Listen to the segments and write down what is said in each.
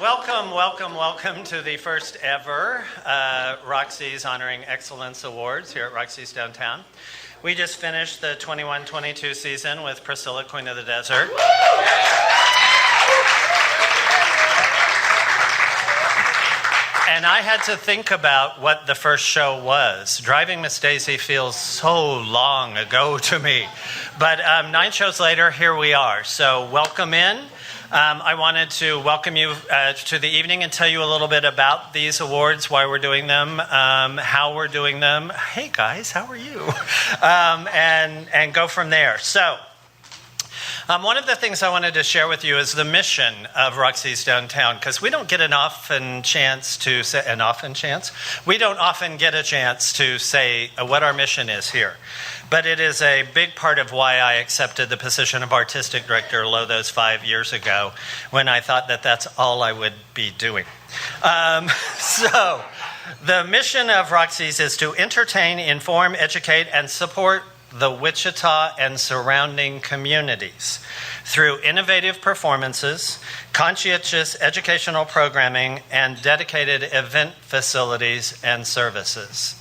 Welcome to the first ever Roxy's Honoring Excellence Awards here at Roxy's Downtown. We just finished the 21-22 season with Priscilla, Queen of the Desert. And I had to think about what the first show was. Driving Miss Daisy feels so long ago to me. But 9 shows later, here we are. So welcome in. I wanted to welcome you to the evening and tell you a little bit about these awards, why we're doing them, how we're doing them. Hey guys, how are you? And go from there. So, one of the things I wanted to share with you is the mission of Roxy's Downtown, because we don't often get a chance to say what our mission is here. But it is a big part of why I accepted the position of artistic director those 5 years ago, when I thought that that's all I would be doing. So the mission of Roxy's is to entertain, inform, educate, and support the Wichita and surrounding communities through innovative performances, conscientious educational programming, and dedicated event facilities and services.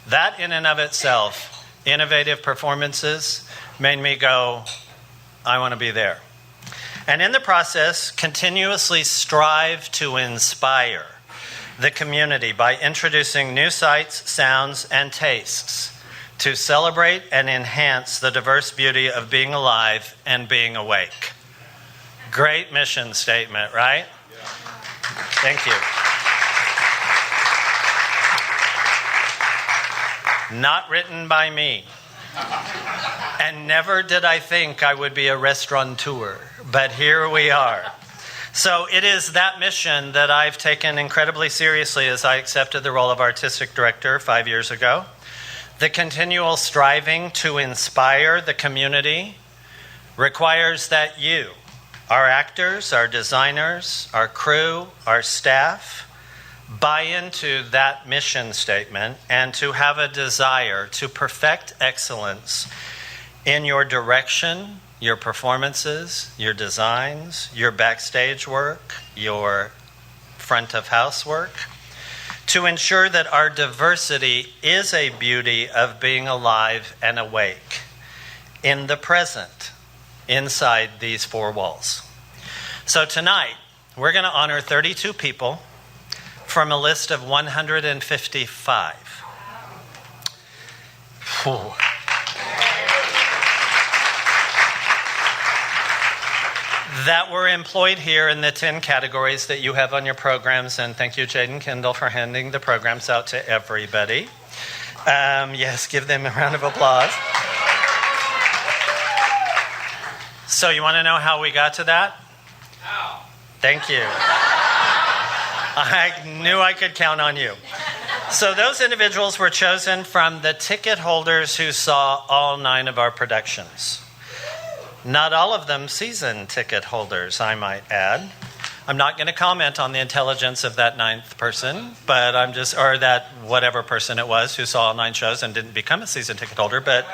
That in and of itself, innovative performances, made me go, I want to be there. And in the process, continuously strive to inspire the community by introducing new sights, sounds, and tastes to celebrate and enhance the diverse beauty of being alive and being awake. Great mission statement, right? Yeah. Thank you. Not written by me. And never did I think I would be a restaurateur, but here we are. So it is that mission that I've taken incredibly seriously as I accepted the role of artistic director 5 years ago. The continual striving to inspire the community requires that you, our actors, our designers, our crew, our staff, buy into that mission statement and to have a desire to perfect excellence in your direction, your performances, your designs, your backstage work, your front of house work, to ensure that our diversity is a beauty of being alive and awake in the present, inside these 4 walls. So tonight, we're going to honor 32 people from a list of 155. Whew. That were employed here in the 10 categories that you have on your programs. And thank you, Jaden Kendall, for handing the programs out to everybody. Yes, give them a round of applause. So you want to know how we got to that? How? Thank you. I knew I could count on you. So those individuals were chosen from the ticket holders who saw all 9 of our productions. Not all of them season ticket holders, I might add. I'm not going to comment on the intelligence of that 9th person, but or that whatever person it was who saw all 9 shows and didn't become a season ticket holder, but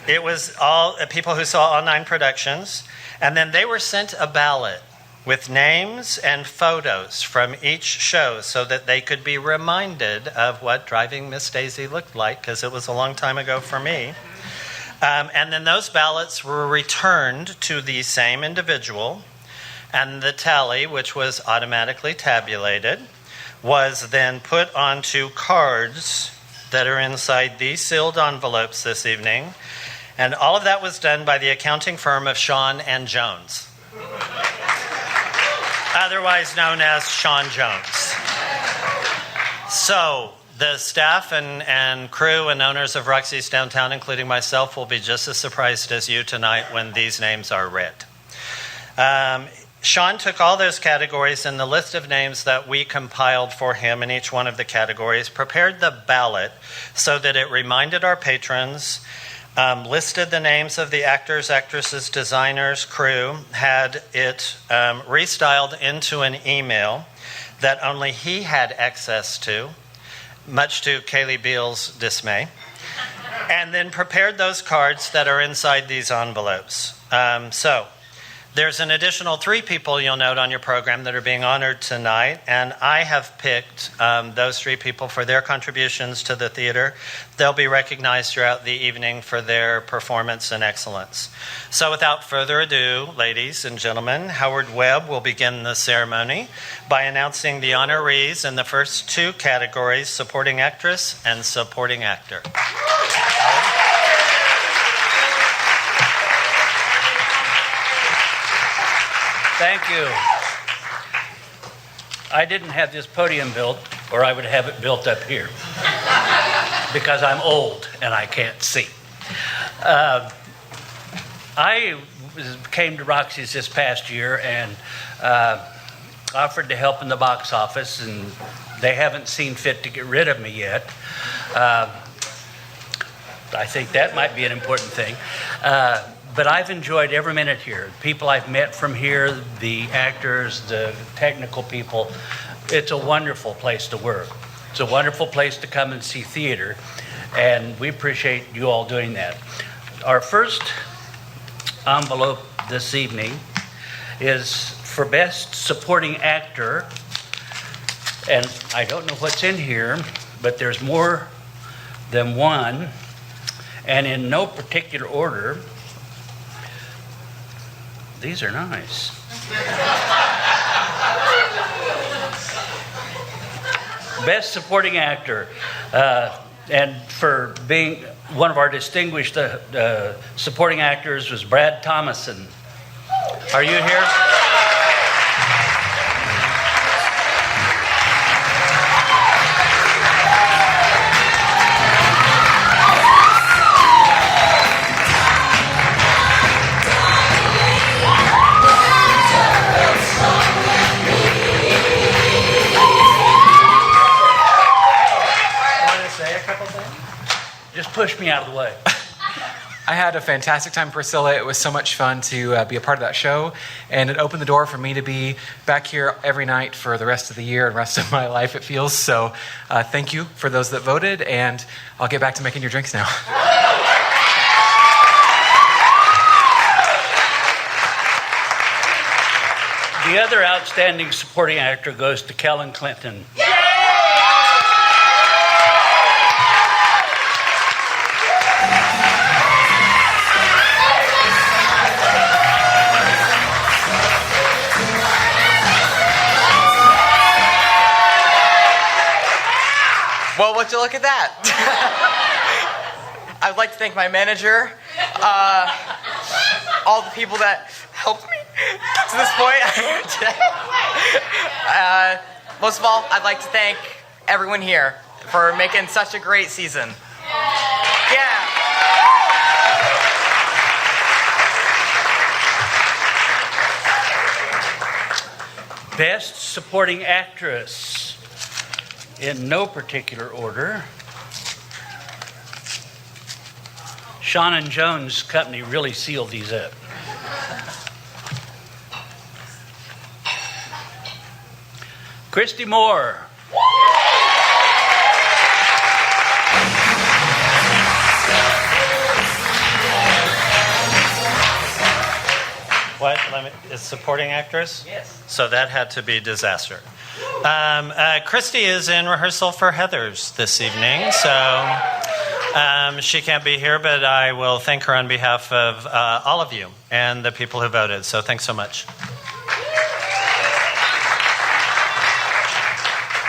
it was all people who saw all 9 productions. And then they were sent a ballot with names and photos from each show so that they could be reminded of what Driving Miss Daisy looked like, because it was a long time ago for me. And then those ballots were returned to the same individual, and the tally, which was automatically tabulated, was then put onto cards that are inside these sealed envelopes this evening. And all of that was done by the accounting firm of Sean and Jones, otherwise known as Sean Jones. So the staff and crew and owners of Roxy's Downtown, including myself, will be just as surprised as you tonight when these names are read. Sean took all those categories and the list of names that we compiled for him in each one of the categories, prepared the ballot so that it reminded our patrons, listed the names of the actors, actresses, designers, crew, had it restyled into an email that only he had access to, much to Kaylee Beal's dismay, and then prepared those cards that are inside these envelopes. So There's an additional 3 people you'll note on your program that are being honored tonight, and I have picked those 3 people for their contributions to the theater. They'll be recognized throughout the evening for their performance and excellence. So without further ado, ladies and gentlemen, Howard Webb will begin the ceremony by announcing the honorees in the first 2 categories, Supporting Actress and Supporting Actor. Thank you. I didn't have this podium built, or I would have it built up here, because I'm old and I can't see. I came to Roxy's this past year and offered to help in the box office, and they haven't seen fit to get rid of me yet. I think that might be an important thing. But I've enjoyed every minute here. People I've met from here, the actors, the technical people. It's a wonderful place to work. It's a wonderful place to come and see theater, and we appreciate you all doing that. Our first envelope this evening is for Best Supporting Actor, and I don't know what's in here, but there's more than one, and in no particular order. These are nice. Best Supporting Actor, and for being one of our distinguished supporting actors was Brad Thomason. Are you here? Just push me out of the way. I had a fantastic time, Priscilla. It was so much fun to be a part of that show, and it opened the door for me to be back here every night for the rest of the year and rest of my life, it feels. So thank you for those that voted, and I'll get back to making your drinks now. The other outstanding supporting actor goes to Kellen Clinton. Well, would you look at that? I'd like to thank my manager, all the people that helped me to this point. Most of all, I'd like to thank everyone here for making such a great season. Yeah. Best Supporting Actress. In no particular order, Sean and Jones Company really sealed these up. Christy Moore. What? Is supporting actress? Yes. So that had to be disaster. Christy is in rehearsal for Heathers this evening, so she can't be here, but I will thank her on behalf of all of you and the people who voted. So thanks so much.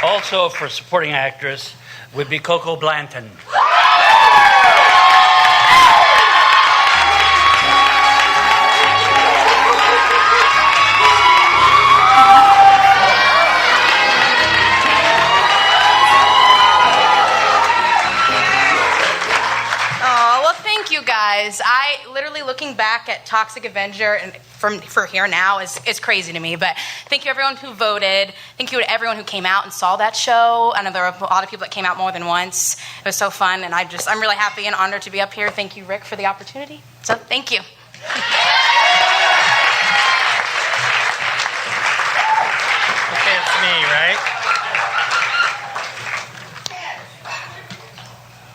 Also for supporting actress would be Coco Blanton. I literally looking back at Toxic Avenger and for here now is crazy to me. But thank you everyone who voted. Thank you to everyone who came out and saw that show. I know there were a lot of people that came out more than once. It was so fun, and I'm really happy and honored to be up here. Thank you, Rick, for the opportunity. So thank you. Okay, it's me, right?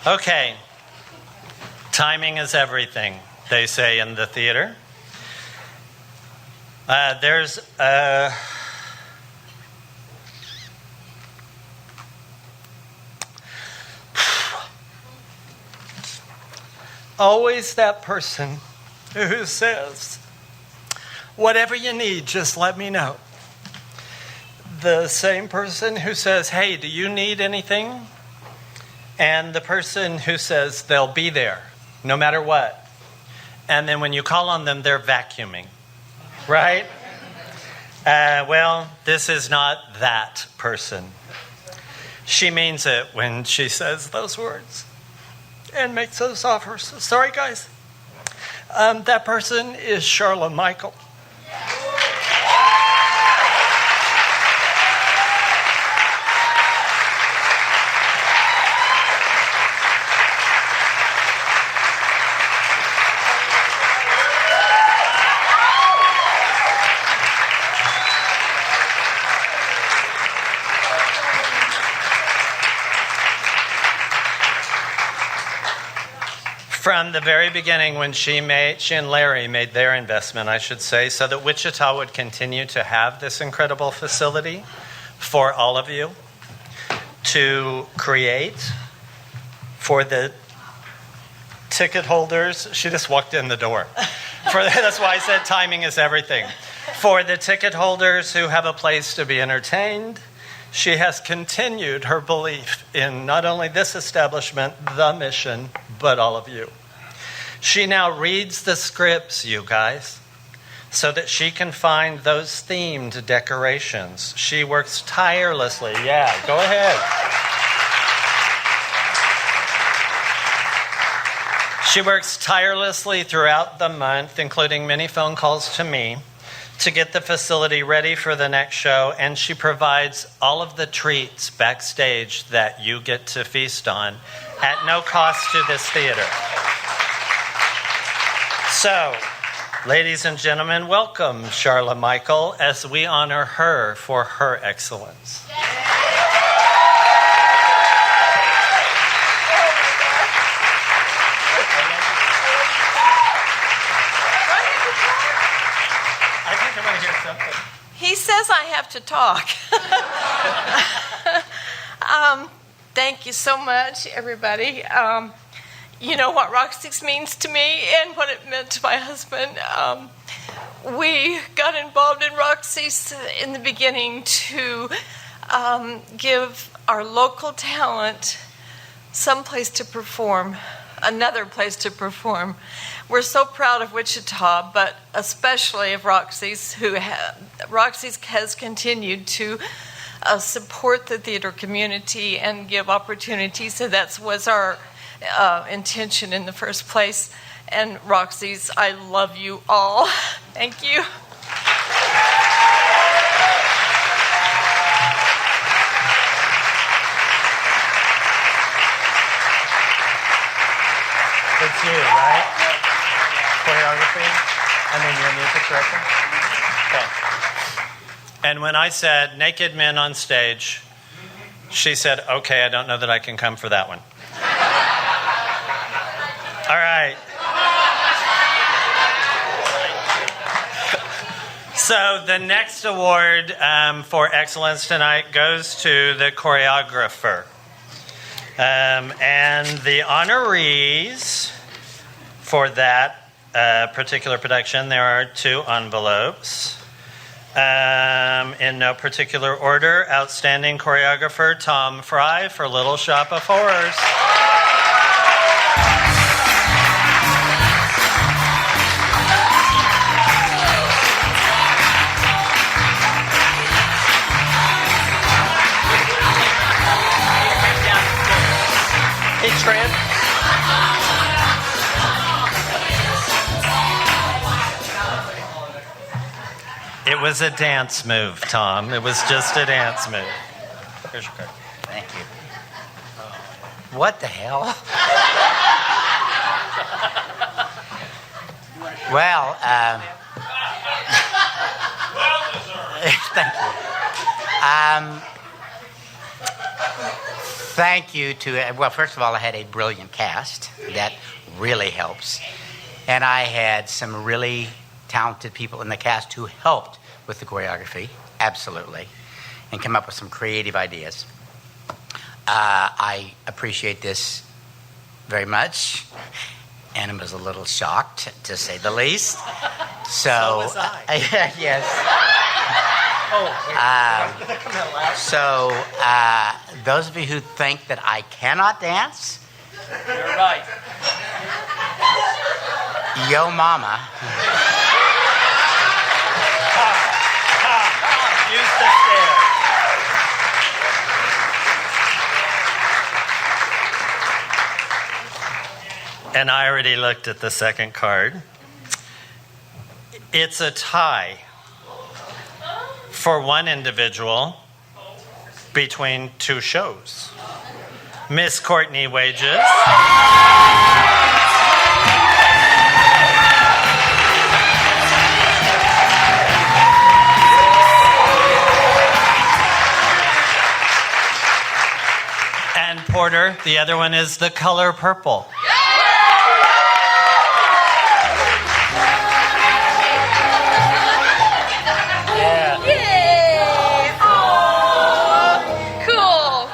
Okay. Timing is everything, they say in the theater. There's always that person who says, whatever you need, just let me know. The same person who says, hey, do you need anything? And the person who says they'll be there no matter what. And then when you call on them, they're vacuuming, right? Well, this is not that person. She means it when she says those words and makes those offers. Sorry, guys. That person is Charla Michael. From the very beginning, when she and Larry made their investment, I should say, so that Wichita would continue to have this incredible facility for all of you to create, for the ticket holders. She just walked in the door. That's why I said timing is everything. For the ticket holders who have a place to be entertained, she has continued her belief in not only this establishment, the mission, but all of you. She now reads the scripts, you guys, so that she can find those themed decorations. She works tirelessly. Yeah, go ahead. She works tirelessly throughout the month, including many phone calls to me, to get the facility ready for the next show, and she provides all of the treats backstage that you get to feast on at no cost to this theater. So, ladies and gentlemen, welcome Charla Michael as we honor her for her excellence. I think I'm going to hear something. He says I have to talk. Thank you so much, everybody. You know what Roxy's means to me and what it meant to my husband. We got involved in Roxy's in the beginning to give our local talent some place to perform, another place to perform. We're so proud of Wichita, but especially of Roxy's, Roxy's has continued to support the theater community and give opportunities. So that was our intention in the first place. And Roxy's, I love you all. Thank you. It's you, right? Choreography? Your music director? Okay. And when I said naked men on stage, she said, okay, I don't know that I can come for that one. All right. So the next award for excellence tonight goes to the choreographer. And the honorees for that particular production, there are 2 envelopes. In no particular order, outstanding choreographer Tom Fry for Little Shop of Horrors. Hey, Trent. It was a dance move, Tom. It was just a dance move. Here's your card. Thank you. What the hell? Well, thank you to, well, first of all, I had a brilliant cast. That really helps. And I had some really talented people in the cast who helped with the choreography, absolutely, and come up with some creative ideas. I appreciate this very much, and I was a little shocked, to say the least. So was I. Yes. So those of you who think that I cannot dance, You're right. yo mama. Use the stairs. And I already looked at the second card. It's a tie for one individual between two shows. Miss Courtney Wages and Porter. The other one is The Color Purple. Yay! Aw, cool.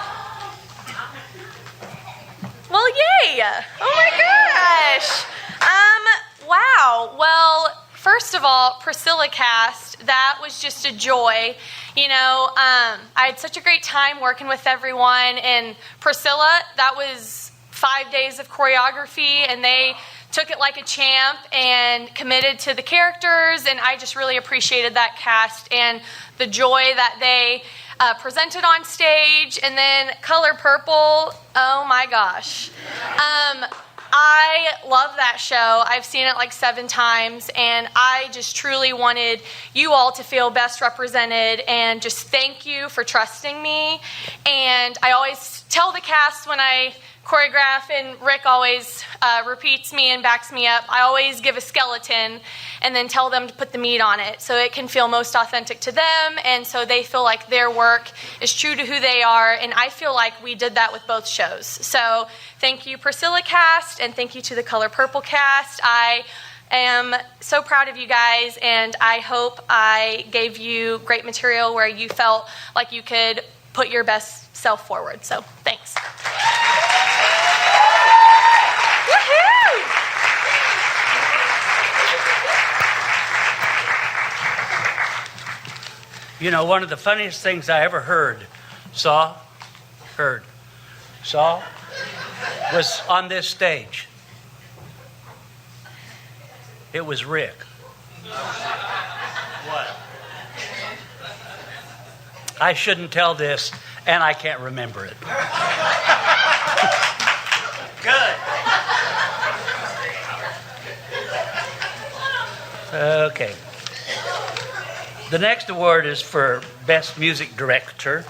Well, yay! Oh my gosh. Wow. Well, first of all, Priscilla cast, that was just a joy. You know, I had such a great time working with everyone, and Priscilla, that was 5 days of choreography, and they took it like a champ and committed to the characters, and I just really appreciated that cast and the joy that they presented on stage. And then Color Purple, oh my gosh. I love that show. I've seen it like 7 times, and I just truly wanted you all to feel best represented, and just thank you for trusting me. And I always tell the cast when I choreograph, and Rick always repeats me and backs me up, I always give a skeleton and then tell them to put the meat on it so it can feel most authentic to them, and so they feel like their work is true to who they are. And I feel like we did that with both shows. So thank you, Priscilla cast, and thank you to the Color Purple cast. I am so proud of you guys, and I hope I gave you great material where you felt like you could put your best self forward. So thanks. Woohoo! You know, one of the funniest things I ever saw, was on this stage. It was Rick. What? I shouldn't tell this, and I can't remember it. Good. Okay. The next award is for Best Music Director.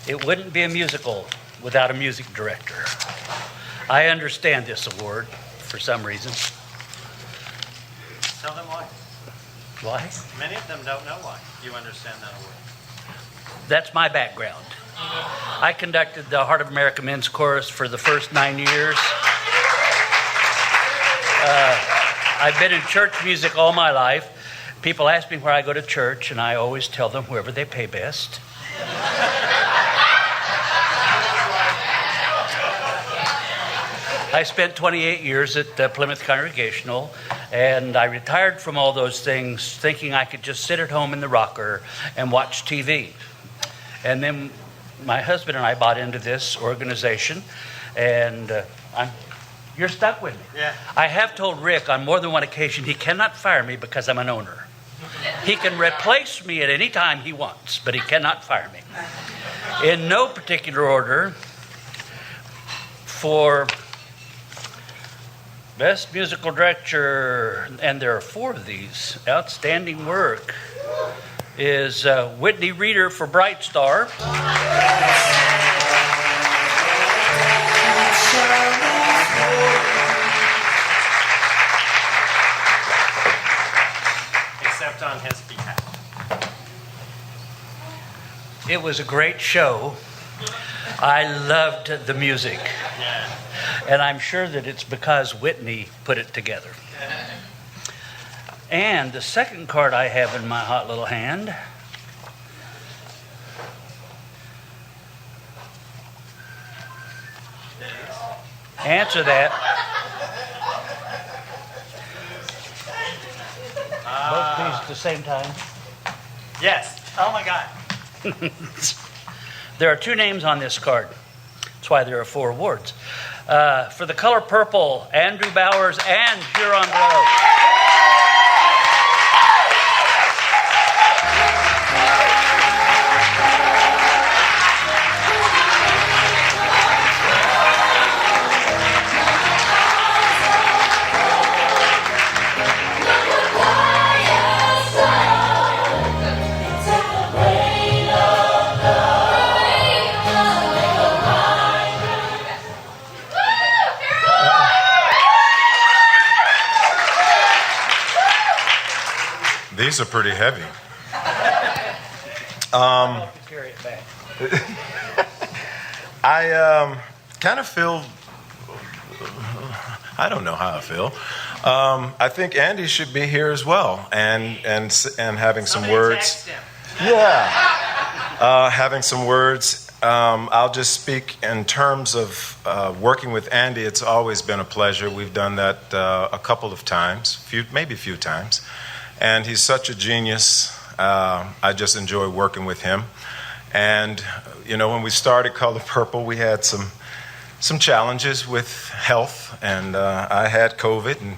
It wouldn't be a musical without a music director. I understand this award for some reason. Tell them why. Why? Many of them don't know why you understand that award. That's my background. I conducted the Heart of America Men's Chorus for the first 9 years. I've been in church music all my life. People ask me where I go to church, and I always tell them wherever they pay best. I spent 28 years at Plymouth Congregational, and I retired from all those things thinking I could just sit at home in the rocker and watch TV. And then my husband and I bought into this organization, and you're stuck with me. Yeah. I have told Rick on more than one occasion he cannot fire me because I'm an owner. He can replace me at any time he wants, but he cannot fire me. In no particular order, for Best Musical Director, and there are 4 of these, outstanding work, is Whitney Reeder for Bright Star. Except on his behalf. It was a great show. I loved the music. Yeah. And I'm sure that it's because Whitney put it together. And the second card I have in my hot little hand answer that. Both these at the same time. Yes. Oh my God. There are 2 names on this card. That's why there are 4 awards. For the color purple, Andrew Bowers and Huron Grove. These are pretty heavy. Carry it back. I kind of feel, I don't know how I feel. I think Andy should be here as well, and having some words. Yeah, having some words. I'll just speak in terms of working with Andy. It's always been a pleasure. We've done that a couple of times, maybe a few times. And he's such a genius. I just enjoy working with him. And, you know, when we started Color Purple, we had some challenges with health. And I had COVID and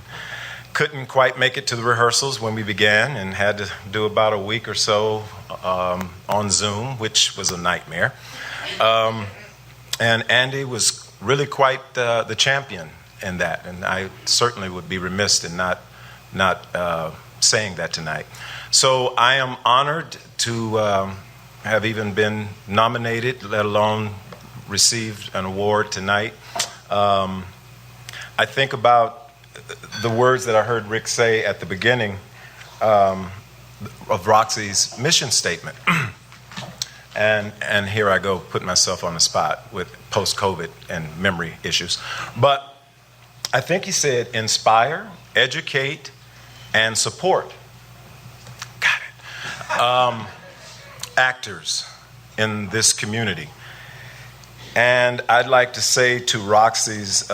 couldn't quite make it to the rehearsals when we began, and had to do about a week or so on Zoom, which was a nightmare. And Andy was really quite the champion in that. And I certainly would be remiss in not saying that tonight. So I am honored to have even been nominated, let alone received an award tonight. I think about the words that I heard Rick say at the beginning of Roxy's mission statement. And here I go, putting myself on the spot with post-COVID and memory issues. But I think he said, inspire, educate, and support. Got it. Actors in this community. And I'd like to say to Roxy's,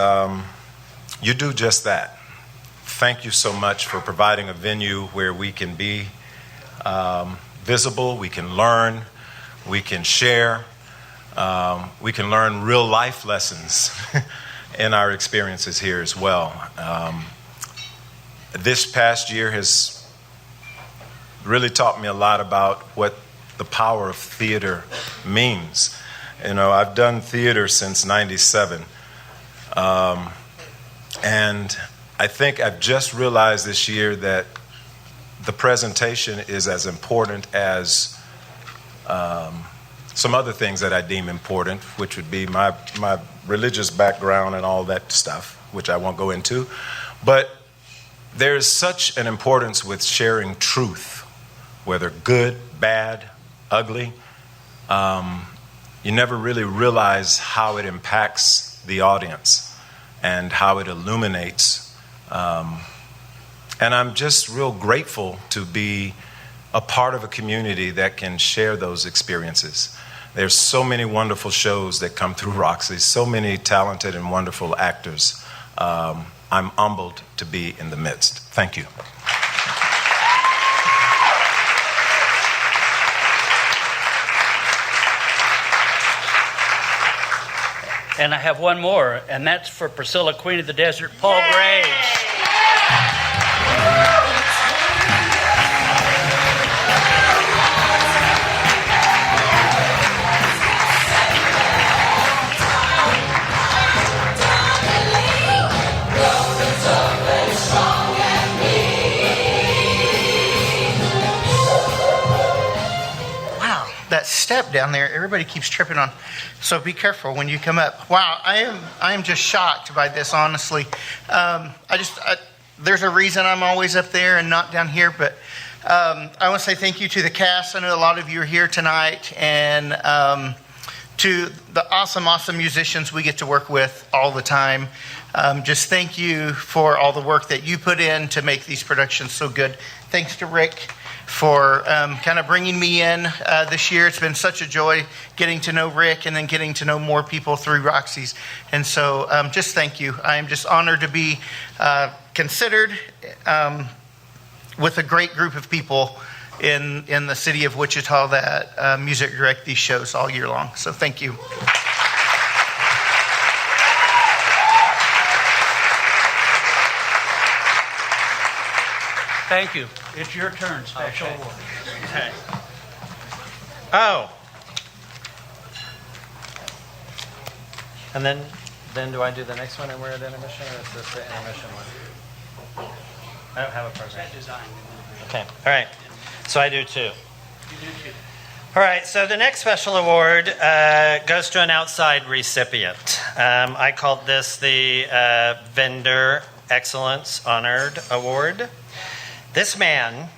you do just that. Thank you so much for providing a venue where we can be visible, we can learn, we can share, we can learn real life lessons in our experiences here as well. This past year has really taught me a lot about what the power of theater means. You know, I've done theater since '97. And I think I've just realized this year that the presentation is as important as some other things that I deem important, which would be my religious background and all that stuff, which I won't go into. But there's such an importance with sharing truth, whether good, bad, ugly. You never really realize how it impacts the audience and how it illuminates. And I'm just real grateful to be a part of a community that can share those experiences. There's so many wonderful shows that come through Roxy, so many talented and wonderful actors. I'm humbled to be in the midst. Thank you. And I have one more, and that's for Priscilla, Queen of the Desert, Paul Graves. That step down there, everybody keeps tripping on, so be careful when you come up. Wow, I am just shocked by this, honestly. There's a reason I'm always up there and not down here, but I want to say thank you to the cast. I know a lot of you are here tonight, and to the awesome, awesome musicians we get to work with all the time. Just thank you for all the work that you put in to make these productions so good. Thanks to Rick for kind of bringing me in this year. It's been such a joy getting to know Rick and then getting to know more people through Roxy's. And so just thank you. I am just honored to be considered with a great group of people in the city of Wichita that music direct these shows all year long. So thank you. Thank you. It's your turn, Special Okay. Award. Okay. Oh. And then do I do the next one and we're at intermission, or is this the intermission one? I don't have a program. Okay. All right. So I do too. All right. So the next special award goes to an outside recipient. I called this the Vendor Excellence Honored Award. This man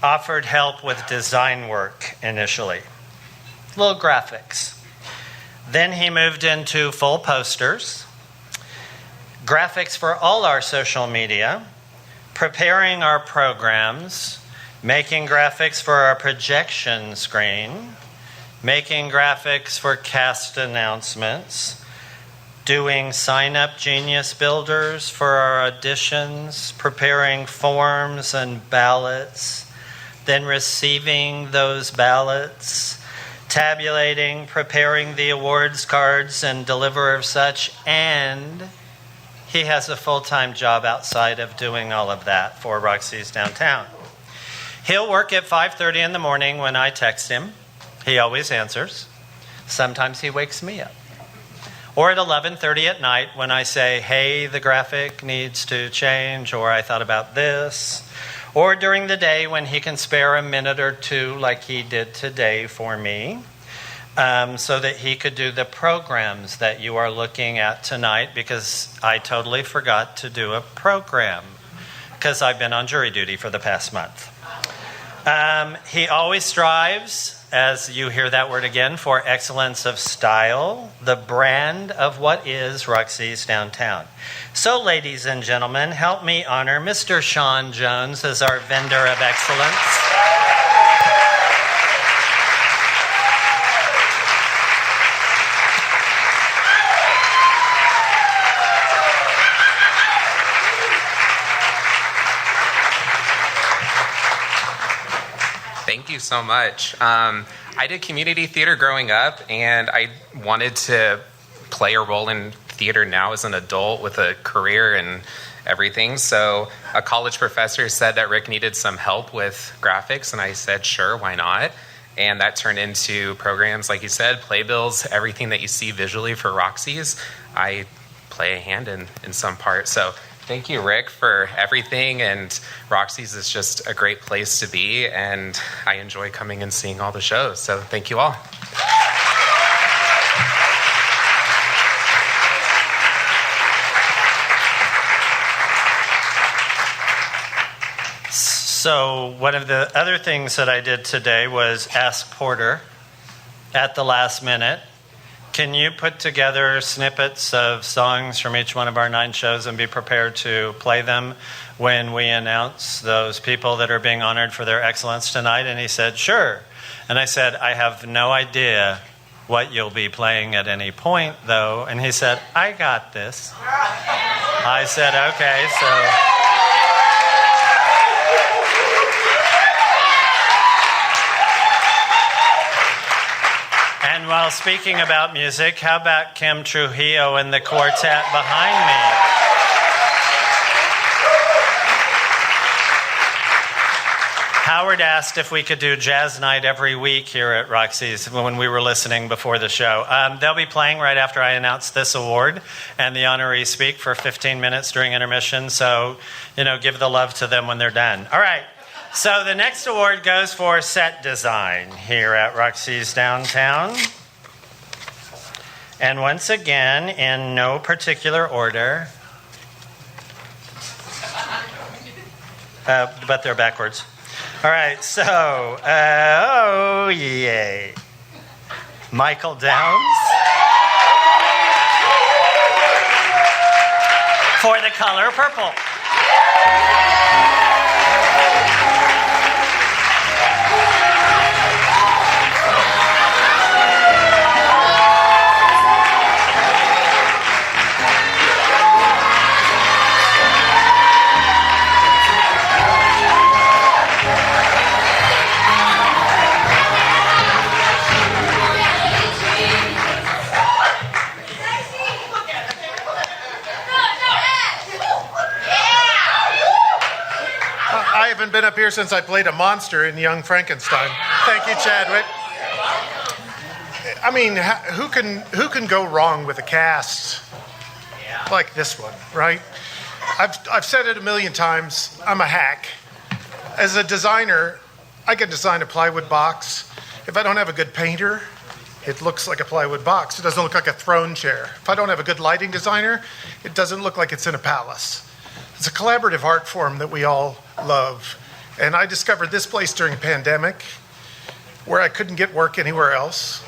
offered help with design work initially, little graphics. Then he moved into full posters, graphics for all our social media, preparing our programs, making graphics for our projection screen, making graphics for cast announcements, doing sign-up Genius Builders for our auditions, preparing forms and ballots, then receiving those ballots, tabulating, preparing the awards cards and deliver of such, and he has a full-time job outside of doing all of that for Roxy's Downtown. He'll work at 5:30 in the morning when I text him. He always answers. Sometimes he wakes me up. Or at 11:30 at night when I say, hey, the graphic needs to change, or I thought about this. Or during the day when he can spare a minute or two like he did today for me, so that he could do the programs that you are looking at tonight, because I totally forgot to do a program because I've been on jury duty for the past month. He always strives, as you hear that word again, for excellence of style, the brand of what is Roxy's Downtown. So, ladies and gentlemen, help me honor Mr. Sean Jones as our Vendor of Excellence. Thank you so much. I did community theater growing up, and I wanted to play a role in theater now as an adult with a career and everything. So a college professor said that Rick needed some help with graphics, and I said, sure, why not? And that turned into programs, like you said, playbills, everything that you see visually for Roxy's. I play a hand in some part. So thank you, Rick, for everything, and Roxy's is just a great place to be, and I enjoy coming and seeing all the shows, so thank you all. So one of the other things that I did today was ask Porter at the last minute, can you put together snippets of songs from each one of our 9 shows and be prepared to play them when we announce those people that are being honored for their excellence tonight? And he said, sure. And I said, I have no idea what you'll be playing at any point, though. And he said, I got this. I said, okay, so... And while speaking about music, how about Kim Trujillo and the quartet behind me? Howard asked if we could do jazz night every week here at Roxy's when we were listening before the show. They'll be playing right after I announce this award, and the honorees speak for 15 minutes during intermission. So, give the love to them when they're done. All right. So the next award goes for set design here at Roxy's Downtown. And once again, in no particular order, but they're backwards. All right, so, yay. Michael Downs. For The Color Purple. I haven't been up here since I played a monster in Young Frankenstein. Thank you, Chadwick. I mean, who can go wrong with a cast like this one, right? I've said it a million times. I'm a hack. As a designer, I can design a plywood box. If I don't have a good painter, it looks like a plywood box. It doesn't look like a throne chair. If I don't have a good lighting designer, it doesn't look like it's in a palace. It's a collaborative art form that we all love. And I discovered this place during a pandemic where I couldn't get work anywhere else.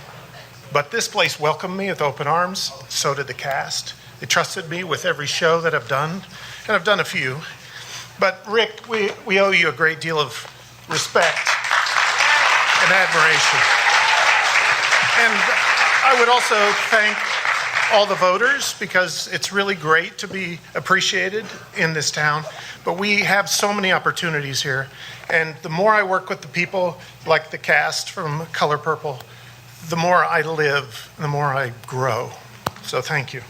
But this place welcomed me with open arms. So did the cast. They trusted me with every show that I've done. And I've done a few. But Rick, we owe you a great deal of respect and admiration. And I would also thank all the voters, because it's really great to be appreciated in this town. But we have so many opportunities here. And the more I work with the people, like the cast from Color Purple, the more I live, the more I grow. So thank you.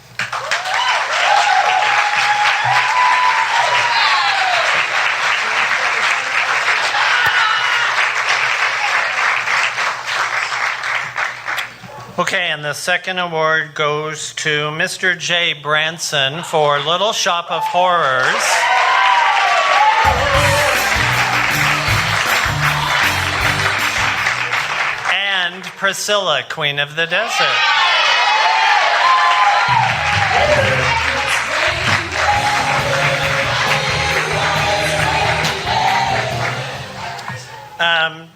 Okay, and the second award goes to Mr. Jay Branson for Little Shop of Horrors. And Priscilla, Queen of the Desert.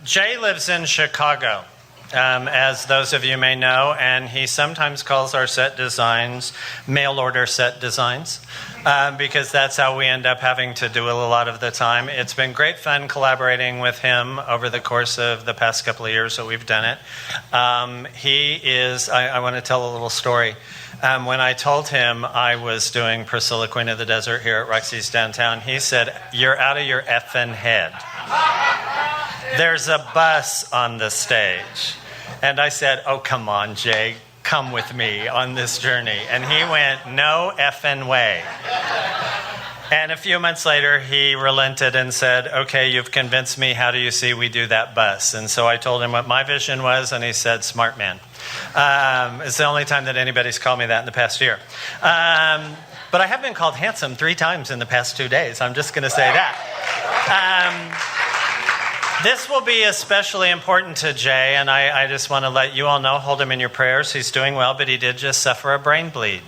Jay lives in Chicago. As those of you may know, and he sometimes calls our set designs mail order set designs, because that's how we end up having to do it a lot of the time. It's been great fun collaborating with him over the course of the past couple of years that we've done it. He is, I want to tell a little story. When I told him I was doing Priscilla, Queen of the Desert here at Roxy's downtown, he said, "You're out of your effing head. There's a bus on the stage." And I said, "Oh, come on, Jay, come with me on this journey." And he went, "No effing way." And a few months later, he relented and said, "Okay, you've convinced me. How do you see we do that bus?" And so I told him what my vision was, and he said, "Smart man." It's the only time that anybody's called me that in the past year. But I have been called handsome 3 times in the past 2 days. I'm just going to say that. This will be especially important to Jay, and I just want to let you all know, hold him in your prayers. He's doing well, but he did just suffer a brain bleed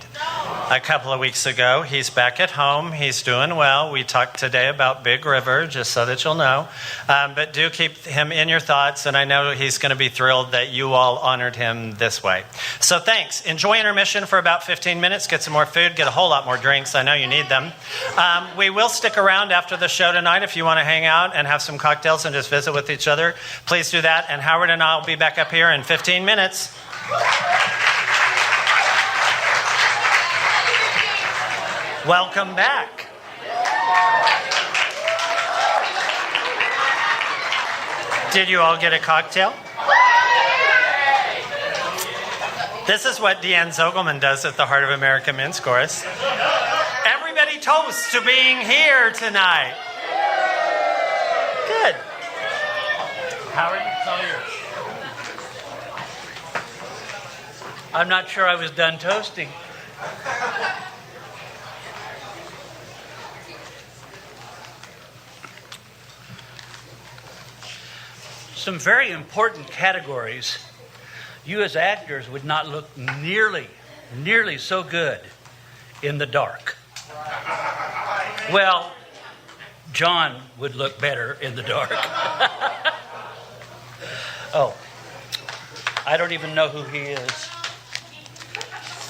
a couple of weeks ago. He's back at home. He's doing well. We talked today about Big River, just so that you'll know. But do keep him in your thoughts, and I know he's going to be thrilled that you all honored him this way. So thanks. Enjoy intermission for about 15 minutes. Get some more food. Get a whole lot more drinks. I know you need them. We will stick around after the show tonight if you want to hang out and have some cocktails and just visit with each other. Please do that. And Howard and I will be back up here in 15 minutes. Welcome back. Did you all get a cocktail? This is what Deanne Zogelman does at the Heart of America Men's Chorus. Everybody toast to being here tonight. Good. Howard, it's all yours. I'm not sure I was done toasting. Some very important categories. You as actors would not look nearly so good in the dark. Well, John would look better in the dark. Oh, I don't even know who he is.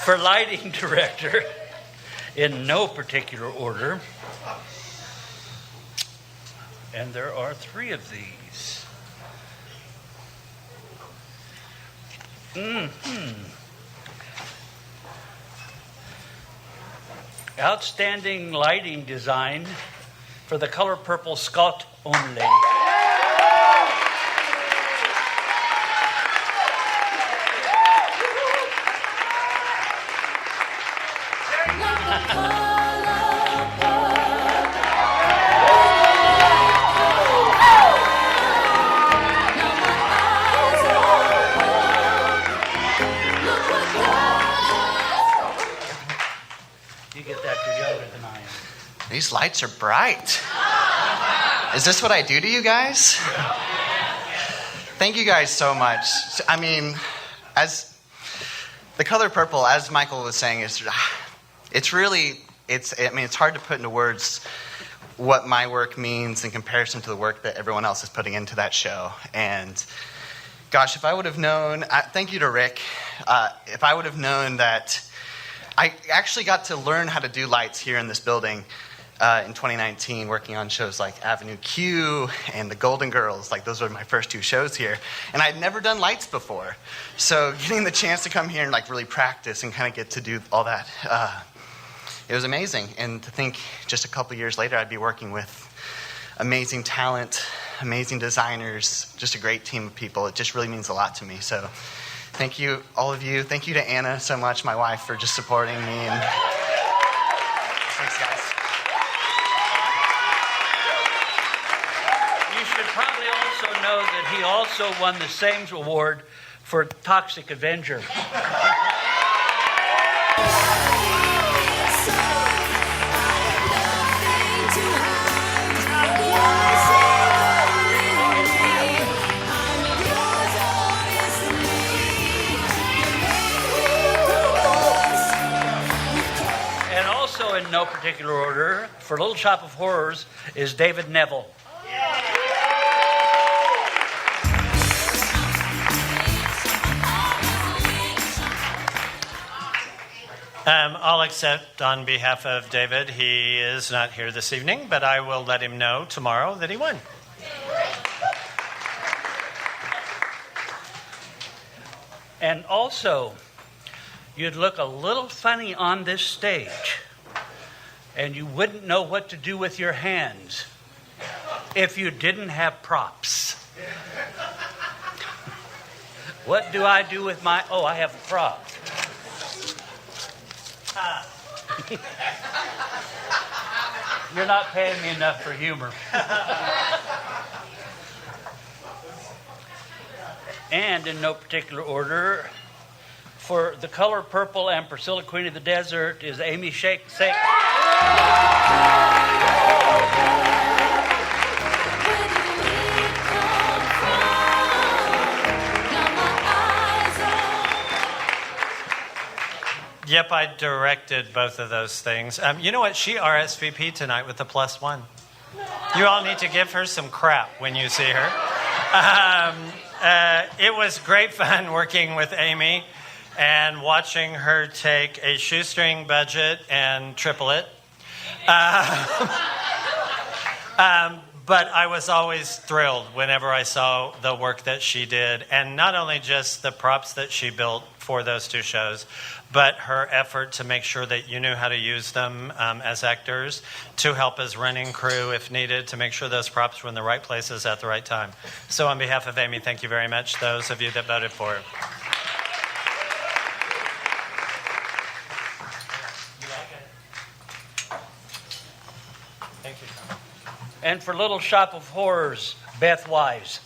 For lighting director, in no particular order, and there are 3 of these. Outstanding lighting design for the color purple Scott only. You get that, you're younger than I am. These lights are bright. Is this what I do to you guys? Thank you guys so much. I mean, as the color purple, as Michael was saying, it's hard to put into words what my work means in comparison to the work that everyone else is putting into that show. And gosh, if I would have known, thank you to Rick, if I would have known that I actually got to learn how to do lights here in this building in 2019, working on shows like Avenue Q and The Golden Girls. Like, those were my first 2 shows here. And I'd never done lights before. So getting the chance to come here and like really practice and kind of get to do all that, it was amazing. And to think just a couple years later, I'd be working with amazing talent, amazing designers, just a great team of people. It just really means a lot to me. So thank you, all of you. Thank you to Anna so much, my wife, for just supporting me. And thanks, guys. You should probably also know that he also won the same award for Toxic Avenger. In no particular order, for Little Shop of Horrors, is David Neville. I'll accept on behalf of David. He is not here this evening, but I will let him know tomorrow that he won. And also, you'd look a little funny on this stage, and you wouldn't know what to do with your hands if you didn't have props. What do I do with my... Oh, I have a prop. You're not paying me enough for humor. And in no particular order, for the color purple and Priscilla Queen of the Desert is Amy Shake. Yep, I directed both of those things. You know what? She RSVP'd tonight with the +1. You all need to give her some crap when you see her. It was great fun working with Amy and watching her take a shoestring budget and triple it. But I was always thrilled whenever I saw the work that she did, and not only just the props that she built for those 2 shows, but her effort to make sure that you knew how to use them as actors, to help as running crew if needed, to make sure those props were in the right places at the right time. So on behalf of Amy, thank you very much, those of you that voted for her. Thank you, Tom. And for Little Shop of Horrors, Beth Wise.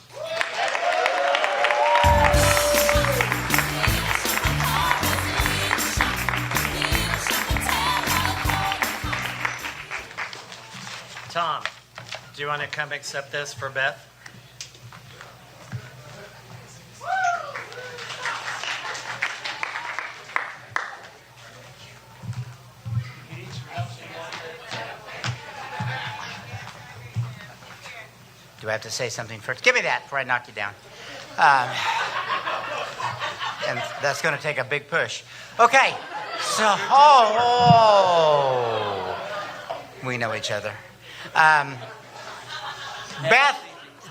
Tom, do you want to come accept this for Beth? Do I have to say something first? Give me that before I knock you down. and that's going to take a big push. Okay, so we know each other. Beth,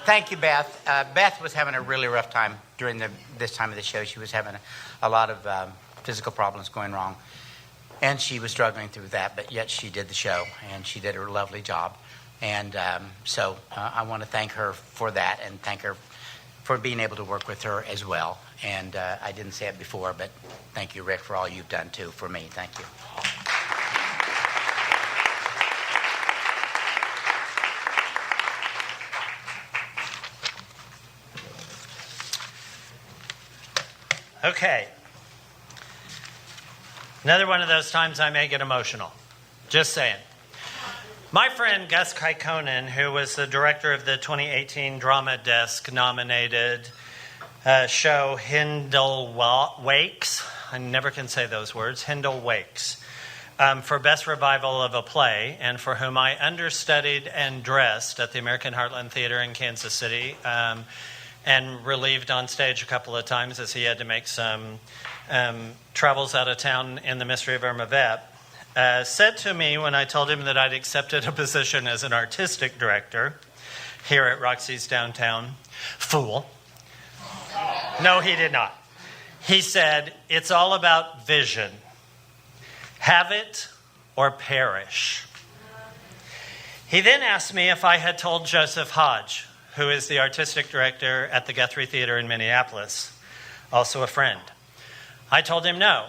thank you, Beth. Beth was having a really rough time during this time of the show. She was having a lot of physical problems going wrong, and she was struggling through that, but yet she did the show, and she did a lovely job. And so I want to thank her for that, and thank her for being able to work with her as well. And I didn't say it before, but thank you, Rick, for all you've done, too, for me. Thank you. Okay. Another one of those times I may get emotional. Just saying. My friend Gus Kaikonen, who was the director of the 2018 Drama Desk nominated show Hindle Wakes, I never can say those words, Hindle Wakes, for Best Revival of a Play, and for whom I understudied and dressed at the American Heartland Theater in Kansas City, and relieved on stage a couple of times as he had to make some travels out of town in The Mystery of Irma Vep, said to me when I told him that I'd accepted a position as an artistic director here at Roxy's downtown, "Fool." No, he did not. He said, "It's all about vision. Have it or perish." He then asked me if I had told Joseph Hodge, who is the artistic director at the Guthrie Theater in Minneapolis, also a friend. I told him no.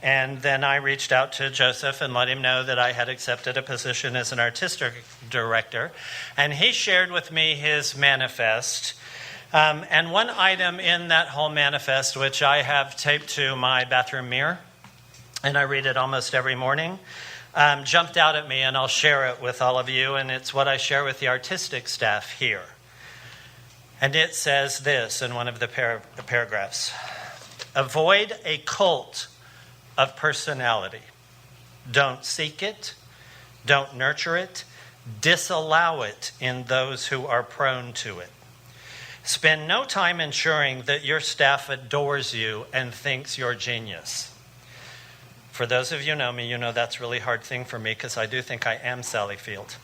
And then I reached out to Joseph and let him know that I had accepted a position as an artistic director. And he shared with me his manifest. And one item in that whole manifest, which I have taped to my bathroom mirror, and I read it almost every morning, jumped out at me, and I'll share it with all of you. And it's what I share with the artistic staff here. And it says this in one of the paragraphs: avoid a cult of personality. Don't seek it. Don't nurture it. Disallow it in those who are prone to it. Spend no time ensuring that your staff adores you and thinks you're genius. For those of you who know me, you know that's a really hard thing for me because I do think I am Sally Field.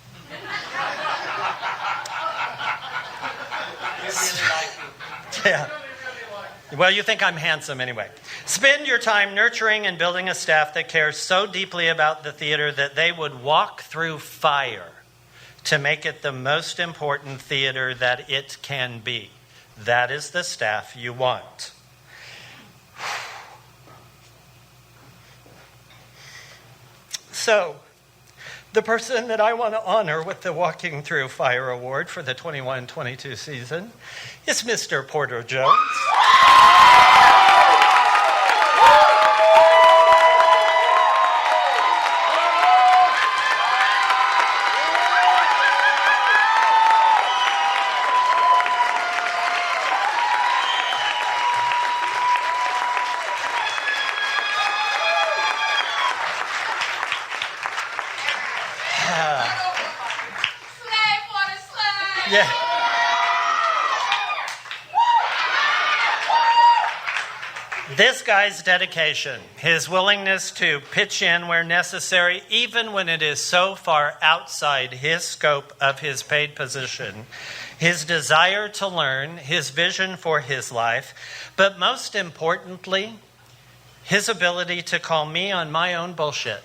Yeah. Well, you think I'm handsome anyway. Spend your time nurturing and building a staff that cares so deeply about the theater that they would walk through fire to make it the most important theater that it can be. That is the staff you want. So, the person that I want to honor with the Walking Through Fire Award for the 21-22 season is Mr. Porter Jones. Yeah. This guy's dedication, his willingness to pitch in where necessary, even when it is so far outside his scope of his paid position, his desire to learn, his vision for his life, but most importantly, his ability to call me on my own bullshit.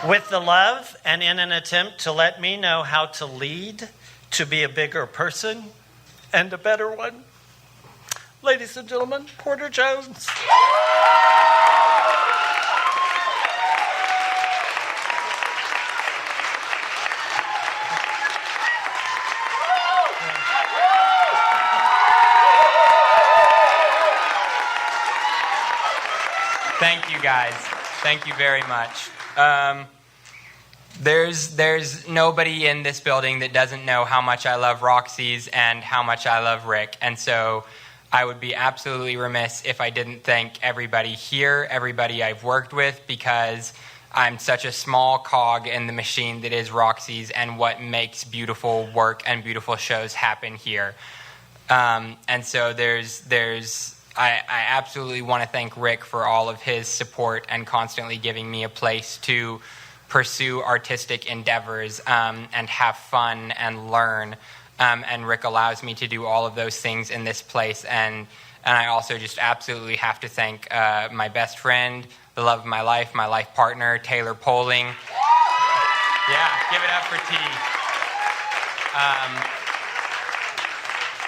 With the love and in an attempt to let me know how to lead, to be a bigger person and a better one. Ladies and gentlemen, Porter Jones. Thank you, guys. Thank you very much. There's nobody in this building that doesn't know how much I love Roxy's and how much I love Rick. And so I would be absolutely remiss if I didn't thank everybody here, everybody I've worked with, because I'm such a small cog in the machine that is Roxy's and what makes beautiful work and beautiful shows happen here. And so there's I absolutely want to thank Rick for all of his support and constantly giving me a place to pursue artistic endeavors and have fun and learn. And Rick allows me to do all of those things in this place. And I also just absolutely have to thank my best friend, the love of my life partner, Taylor Poling. Yeah, give it up for T.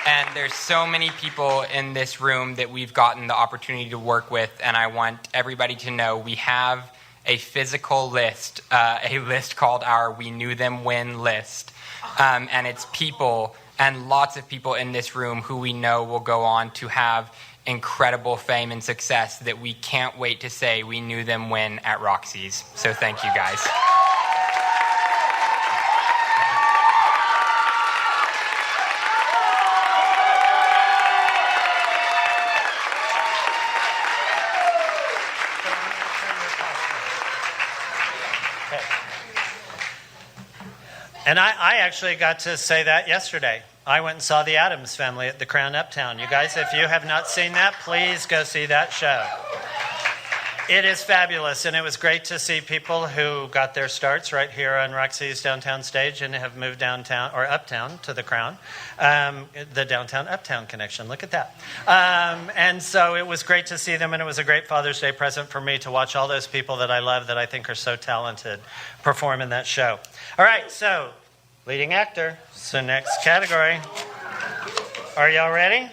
And there's so many people in this room that we've gotten the opportunity to work with, and I want everybody to know we have a physical list, a list called our We Knew Them When list. And it's people, and lots of people in this room who we know will go on to have incredible fame and success that we can't wait to say we knew them when at Roxy's. So thank you, guys. And I actually got to say that yesterday. I went and saw The Addams Family at the Crown Uptown. You guys, if you have not seen that, please go see that show. It is fabulous, and it was great to see people who got their starts right here on Roxy's downtown stage and have moved downtown or uptown to the Crown. The downtown uptown connection, look at that. And so it was great to see them, and it was a great Father's Day present for me to watch all those people that I love that I think are so talented perform in that show. All right, so leading actor. So next category. Are y'all ready?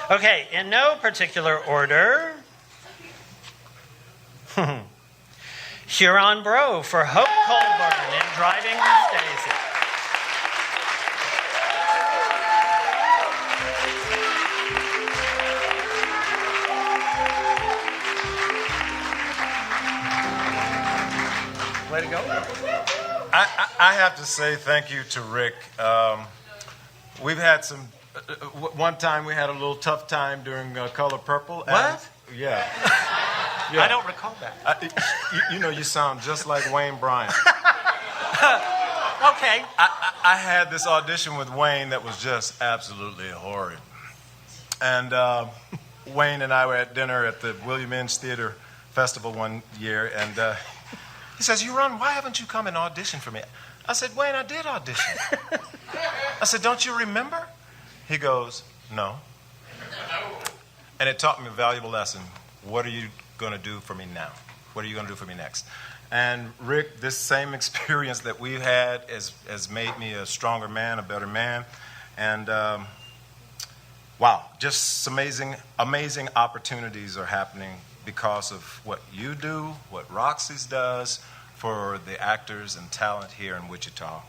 Okay, in no particular order. Huron Bro for Hope Colburn in Driving with Daisy. Way to go. I have to say thank you to Rick. We've had some. One time we had a little tough time during Color Purple. What? Yeah. I don't recall that. You know, you sound just like Wayne Bryant. Okay. I had this audition with Wayne that was just absolutely horrid. And Wayne and I were at dinner at the William Inge Theater Festival one year, and he says, "Huron, why haven't you come and auditioned for me?" I said, "Wayne, I did audition." I said, "Don't you remember?" He goes, "No." And it taught me a valuable lesson. What are you going to do for me now? What are you going to do for me next? And Rick, this same experience that we've had has made me a stronger man, a better man. And wow, just amazing opportunities are happening because of what you do, what Roxy's does for the actors and talent here in Wichita.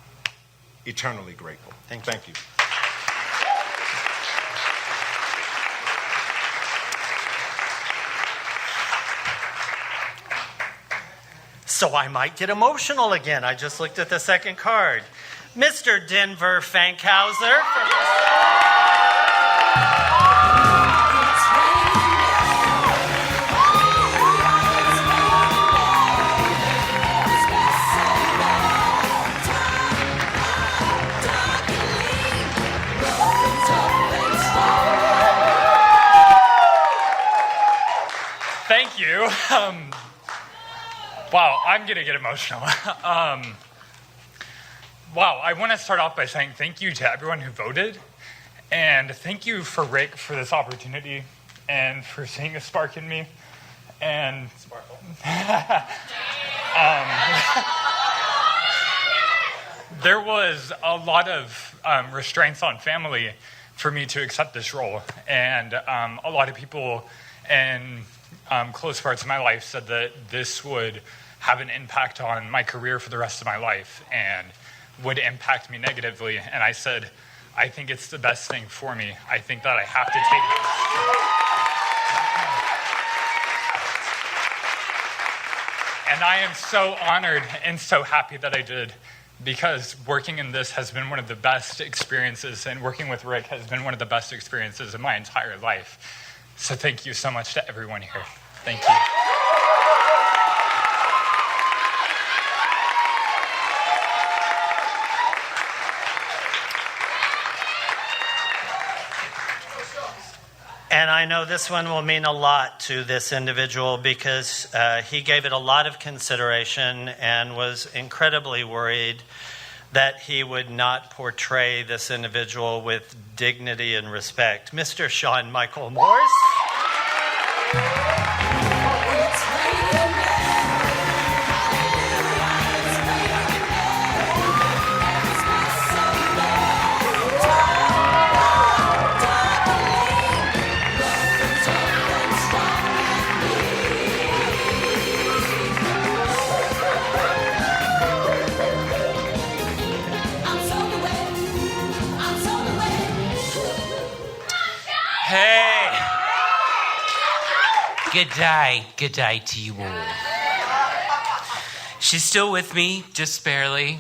Eternally grateful. Thank you. So I might get emotional again. I just looked at the second card. Mr. Denver Fankhauser. Thank you. Wow, I'm going to get emotional. Wow, I want to start off by saying thank you to everyone who voted. And thank you for Rick for this opportunity and for seeing a spark in me. And there was a lot of restraints on family for me to accept this role. And a lot of people in close parts of my life said that this would have an impact on my career for the rest of my life and would impact me negatively. And I said, I think it's the best thing for me. I think that I have to take this. And I am so honored and so happy that I did, because working in this has been one of the best experiences, and working with Rick has been one of the best experiences of my entire life. So thank you so much to everyone here. Thank you. And I know this one will mean a lot to this individual because he gave it a lot of consideration and was incredibly worried that he would not portray this individual with dignity and respect. Mr. Sean Michael Morse. Hey! Good day to you all. She's still with me, just barely.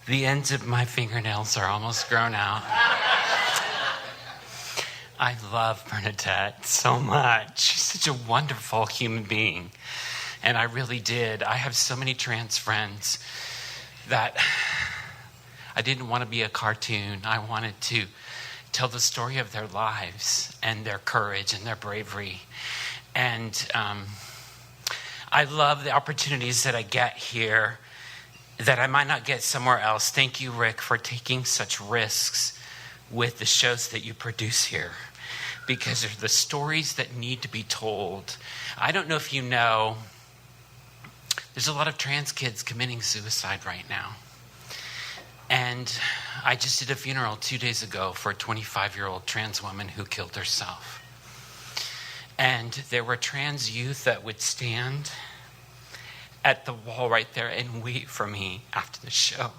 The ends of my fingernails are almost grown out. I love Bernadette so much. She's such a wonderful human being. And I really did. I have so many trans friends that I didn't want to be a cartoon. I wanted to tell the story of their lives and their courage and their bravery. And I love the opportunities that I get here that I might not get somewhere else. Thank you, Rick, for taking such risks with the shows that you produce here, because they're the stories that need to be told. I don't know if you know, there's a lot of trans kids committing suicide right now. And I just did a funeral 2 days ago for a 25-year-old trans woman who killed herself. And there were trans youth that would stand at the wall right there and wait for me after the show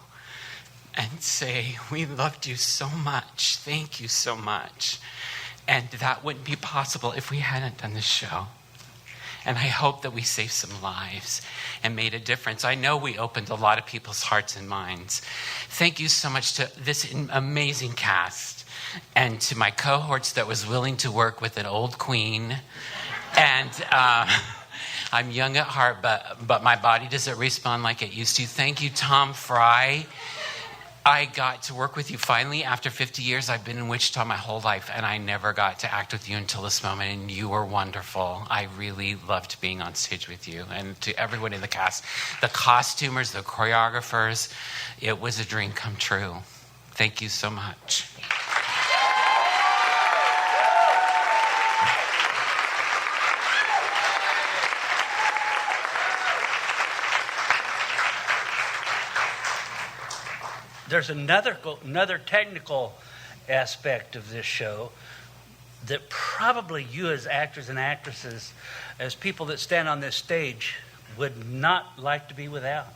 and say, "We loved you so much. Thank you so much." And that wouldn't be possible if we hadn't done this show. And I hope that we saved some lives and made a difference. I know we opened a lot of people's hearts and minds. Thank you so much to this amazing cast and to my cohorts that was willing to work with an old queen. And I'm young at heart, but my body doesn't respond like it used to. Thank you, Tom Fry. I got to work with you finally after 50 years. I've been in Wichita my whole life, and I never got to act with you until this moment, and you were wonderful. I really loved being on stage with you. And to everyone in the cast, the costumers, the choreographers, it was a dream come true. Thank you so much. There's another technical aspect of this show that probably you as actors and actresses, as people that stand on this stage, would not like to be without.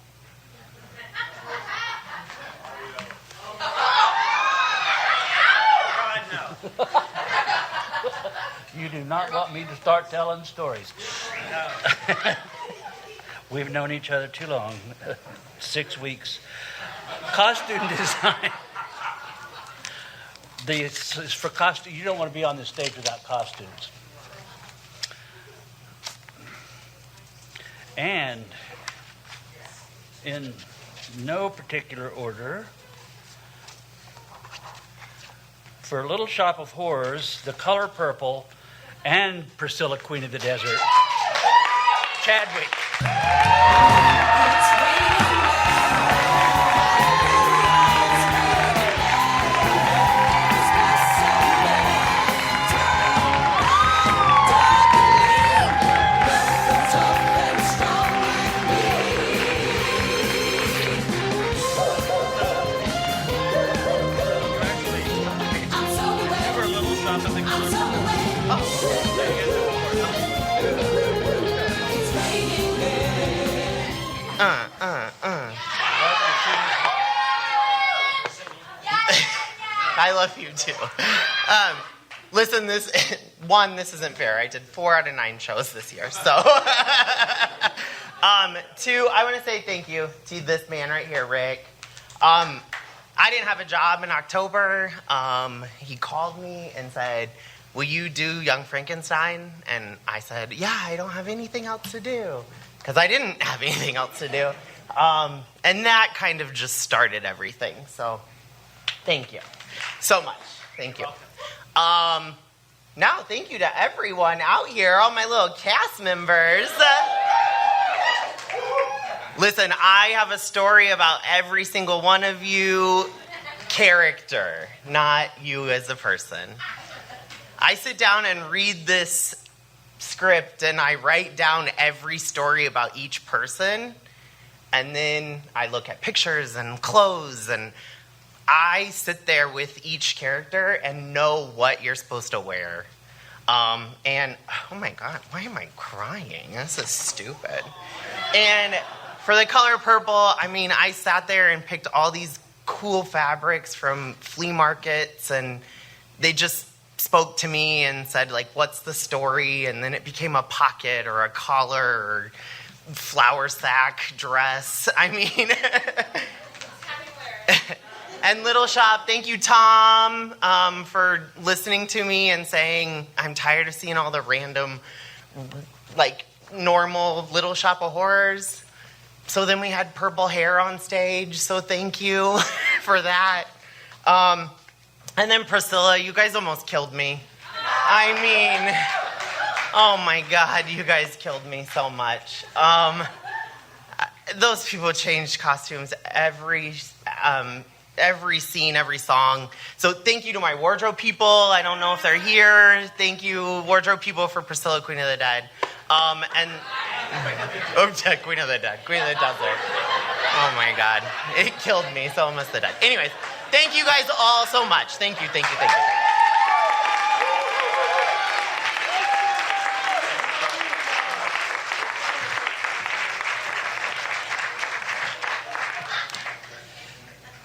You do not want me to start telling stories. We've known each other too long, 6 weeks. Costume design. For costume, you don't want to be on the stage without costumes. And in no particular order, for Little Shop of Horrors, The Color Purple, and Priscilla, Queen of the Desert, Chadwick. I love you too. Listen, this isn't fair. I did 4 out of 9 shows this year. So, 2, I want to say thank you to this man right here, Rick. I didn't have a job in October. He called me and said, "Will you do Young Frankenstein?" And I said, "Yeah, I don't have anything else to do." Because I didn't have anything else to do. And that kind of just started everything. So, thank you so much. Thank you. No, thank you to everyone out here, all my little cast members. Listen, I have a story about every single one of you, character, not you as a person. I sit down and read this script and I write down every story about each person, and then I look at pictures and clothes, and I sit there with each character and know what you're supposed to wear. And oh my God, why am I crying? This is stupid. And for the color purple, I mean, I sat there and picked all these cool fabrics from flea markets, and they just spoke to me and said, like, what's the story? And then it became a pocket or a collar or flour sack dress. I mean, and Little Shop, thank you, Tom, for listening to me and saying, I'm tired of seeing all the random, like, normal Little Shop of Horrors. So then we had purple hair on stage, so thank you for that. And then Priscilla, you guys almost killed me. I mean, oh my God, you guys killed me so much. Those people changed costumes every scene, every song. So thank you to my wardrobe people. I don't know if they're here. Thank you, wardrobe people, for Priscilla, Queen of the Dead. Queen of the Dead, Queen of the Desert. Oh my God, it killed me, so almost the dead. Anyways, thank you guys all so much. Thank you, thank you, thank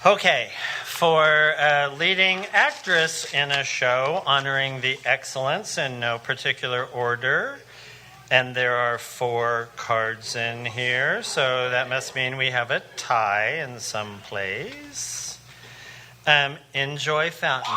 you. Okay, for a leading actress in a show honoring the excellence in no particular order, and there are 4 cards in here, so that must mean we have a tie in some place. Enjoy Fountain.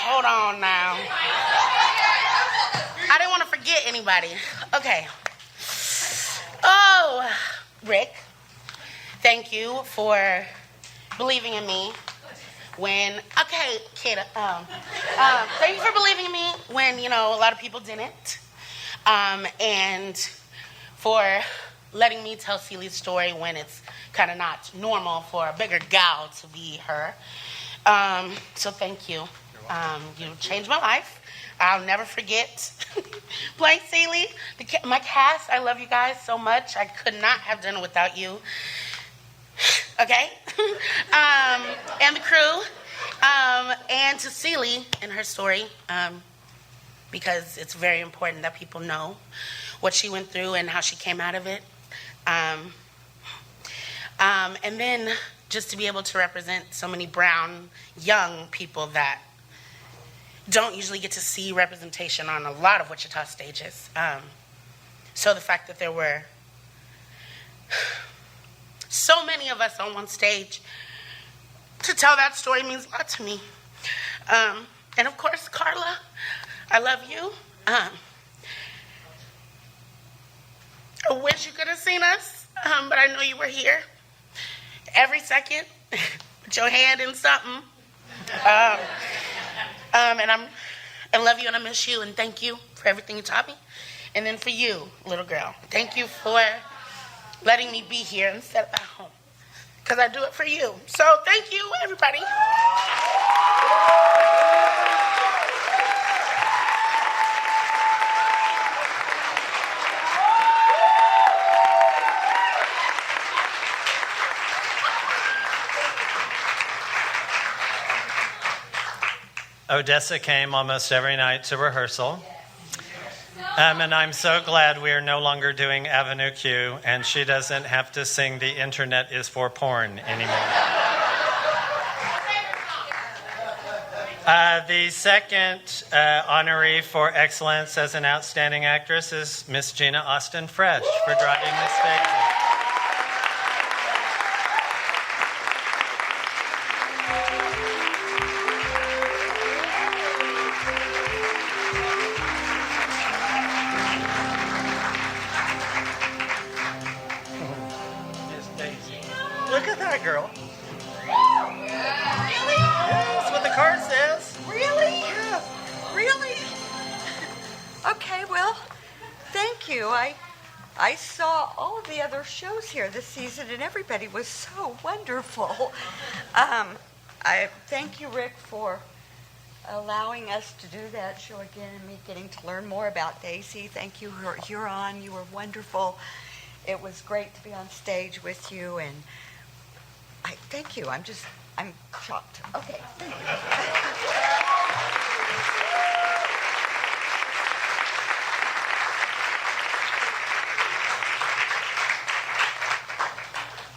Hold on now. I didn't want to forget anybody. Okay. Oh, Rick, thank you for believing in me when, okay, kid, thank you for believing in me when, you know, a lot of people didn't. And for letting me tell Celia's story when it's kind of not normal for a bigger gal to be her. So thank you. You changed my life. I'll never forget playing Celie. My cast, I love you guys so much. I could not have done it without you. Okay? And the crew. And to Celie and her story, because it's very important that people know what she went through and how she came out of it. And then just to be able to represent so many brown young people that don't usually get to see representation on a lot of Wichita stages. So the fact that there were so many of us on one stage to tell that story means a lot to me. And of course, Carla, I love you. I wish you could have seen us, but I know you were here every second. Put your hand in something. And I love you and I miss you, and thank you for everything you taught me. And then for you, little girl, thank you for letting me be here instead of at home, because I do it for you. So thank you, everybody. Odessa came almost every night to rehearsal. And I'm so glad we are no longer doing Avenue Q, and she doesn't have to sing The Internet is for Porn anymore. The second honoree for excellence as an outstanding actress is Miss Gina Austin Fresh for driving the stage. you. I saw all the other shows here this season, and everybody was so wonderful. I thank you, Rick, for allowing us to do that show again and me getting to learn more about Daisy. Thank you, Huron. You were wonderful. It was great to be on stage with you, and I thank you. I'm shocked. Okay, thank you.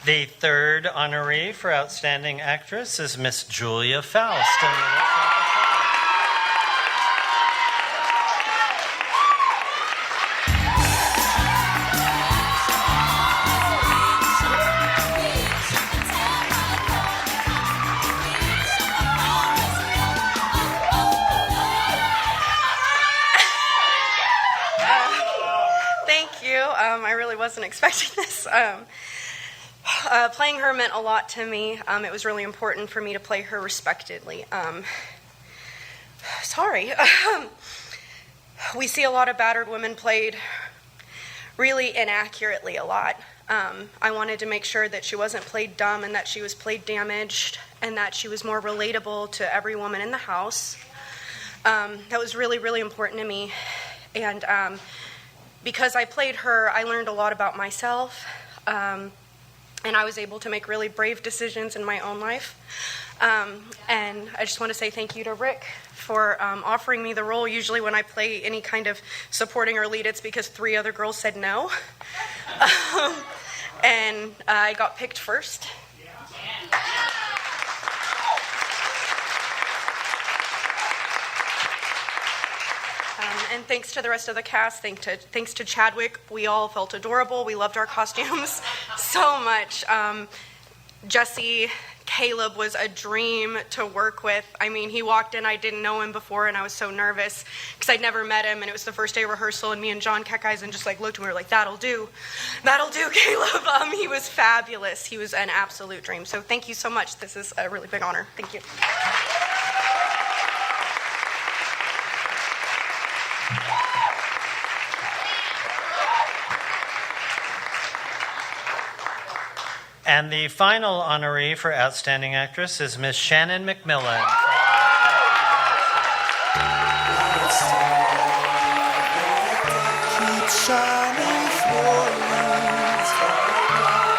The third honoree for Outstanding Actress is Miss Julia Faust. Thank you. I really wasn't expecting this. Playing her meant a lot to me. It was really important for me to play her respectedly. Sorry. We see a lot of battered women played really inaccurately a lot. I wanted to make sure that she wasn't played dumb and that she was played damaged and that she was more relatable to every woman in the house. That was really, really important to me. And because I played her, I learned a lot about myself. And I was able to make really brave decisions in my own life. And I just want to say thank you to Rick for offering me the role. Usually when I play any kind of supporting or lead, it's because 3 other girls said no. And I got picked first. And thanks to the rest of the cast, thanks to Chadwick, we all felt adorable. We loved our costumes so much. Jesse, Caleb was a dream to work with. I mean, he walked in, I didn't know him before, and I was so nervous because I'd never met him, and it was the first day of rehearsal, and me and John kept eyes and just looked at me, we were like, that'll do, Caleb. He was fabulous. He was an absolute dream. So thank you so much. This is a really big honor. Thank you. And the final honoree for Outstanding Actress is Miss Shannon McMillan. Keep shining for me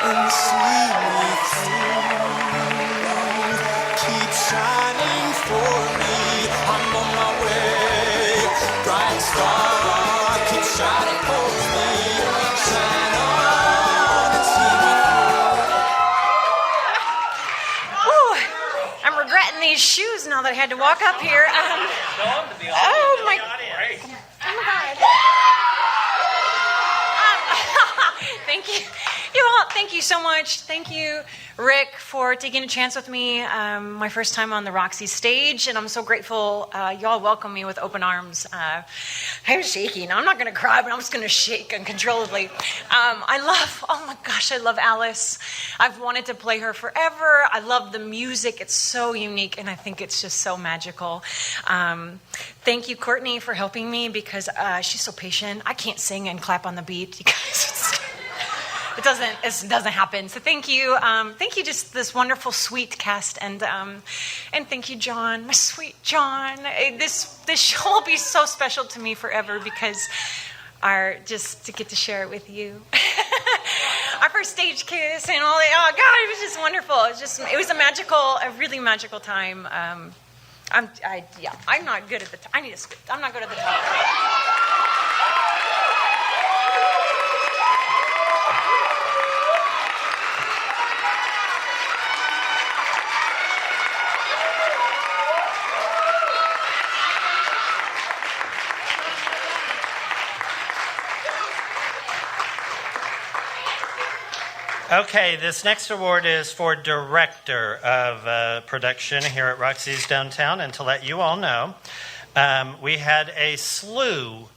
and see me through. Keep shining for me. I'm on my way. Bright star, keep shining for me. Shine on and see me I'm regretting these shoes now that I had to walk up here. Oh my God. Thank you. Thank you so much. Thank you, Rick, for taking a chance with me. My first time on the Roxy stage, and I'm so grateful y'all welcomed me with open arms. I'm shaking. I'm not going to cry, but I'm just going to shake uncontrollably. I love Alice. I've wanted to play her forever. I love the music. It's so unique, and I think it's just so magical. Thank you, Courtney, for helping me because she's so patient. I can't sing and clap on the beat. You guys, it doesn't happen. So thank you. Thank you, just this wonderful, sweet cast. And thank you, John, my sweet John. This show will be so special to me forever because just to get to share it with you. Our first stage kiss and all that. Oh, God, it was just wonderful. It was a really magical time. I'm not good at the top. I need a script. I'm not good at the top. Okay, this next award is for Director of Production here at Roxy's Downtown. And to let you all know, we had a slew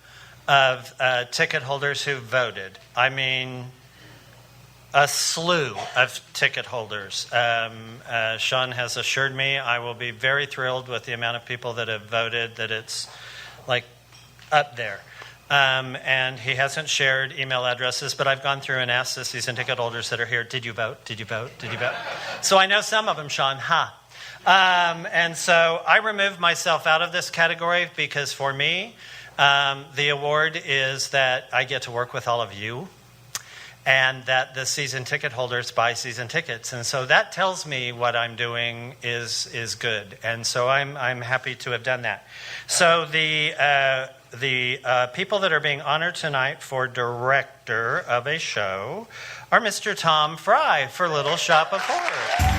of ticket holders who voted. I mean, a slew of ticket holders. Sean has assured me I will be very thrilled with the amount of people that have voted, that it's like up there. And he hasn't shared email addresses, but I've gone through and asked the season ticket holders that are here, did you vote? Did you vote? Did you vote? So I know some of them, Sean, and so I removed myself out of this category because for me, the award is that I get to work with all of you and that the season ticket holders buy season tickets. And so that tells me what I'm doing is good. And so I'm happy to have done that. So the people that are being honored tonight for director of a show are Mr. Tom Fry for Little Shop of Horrors.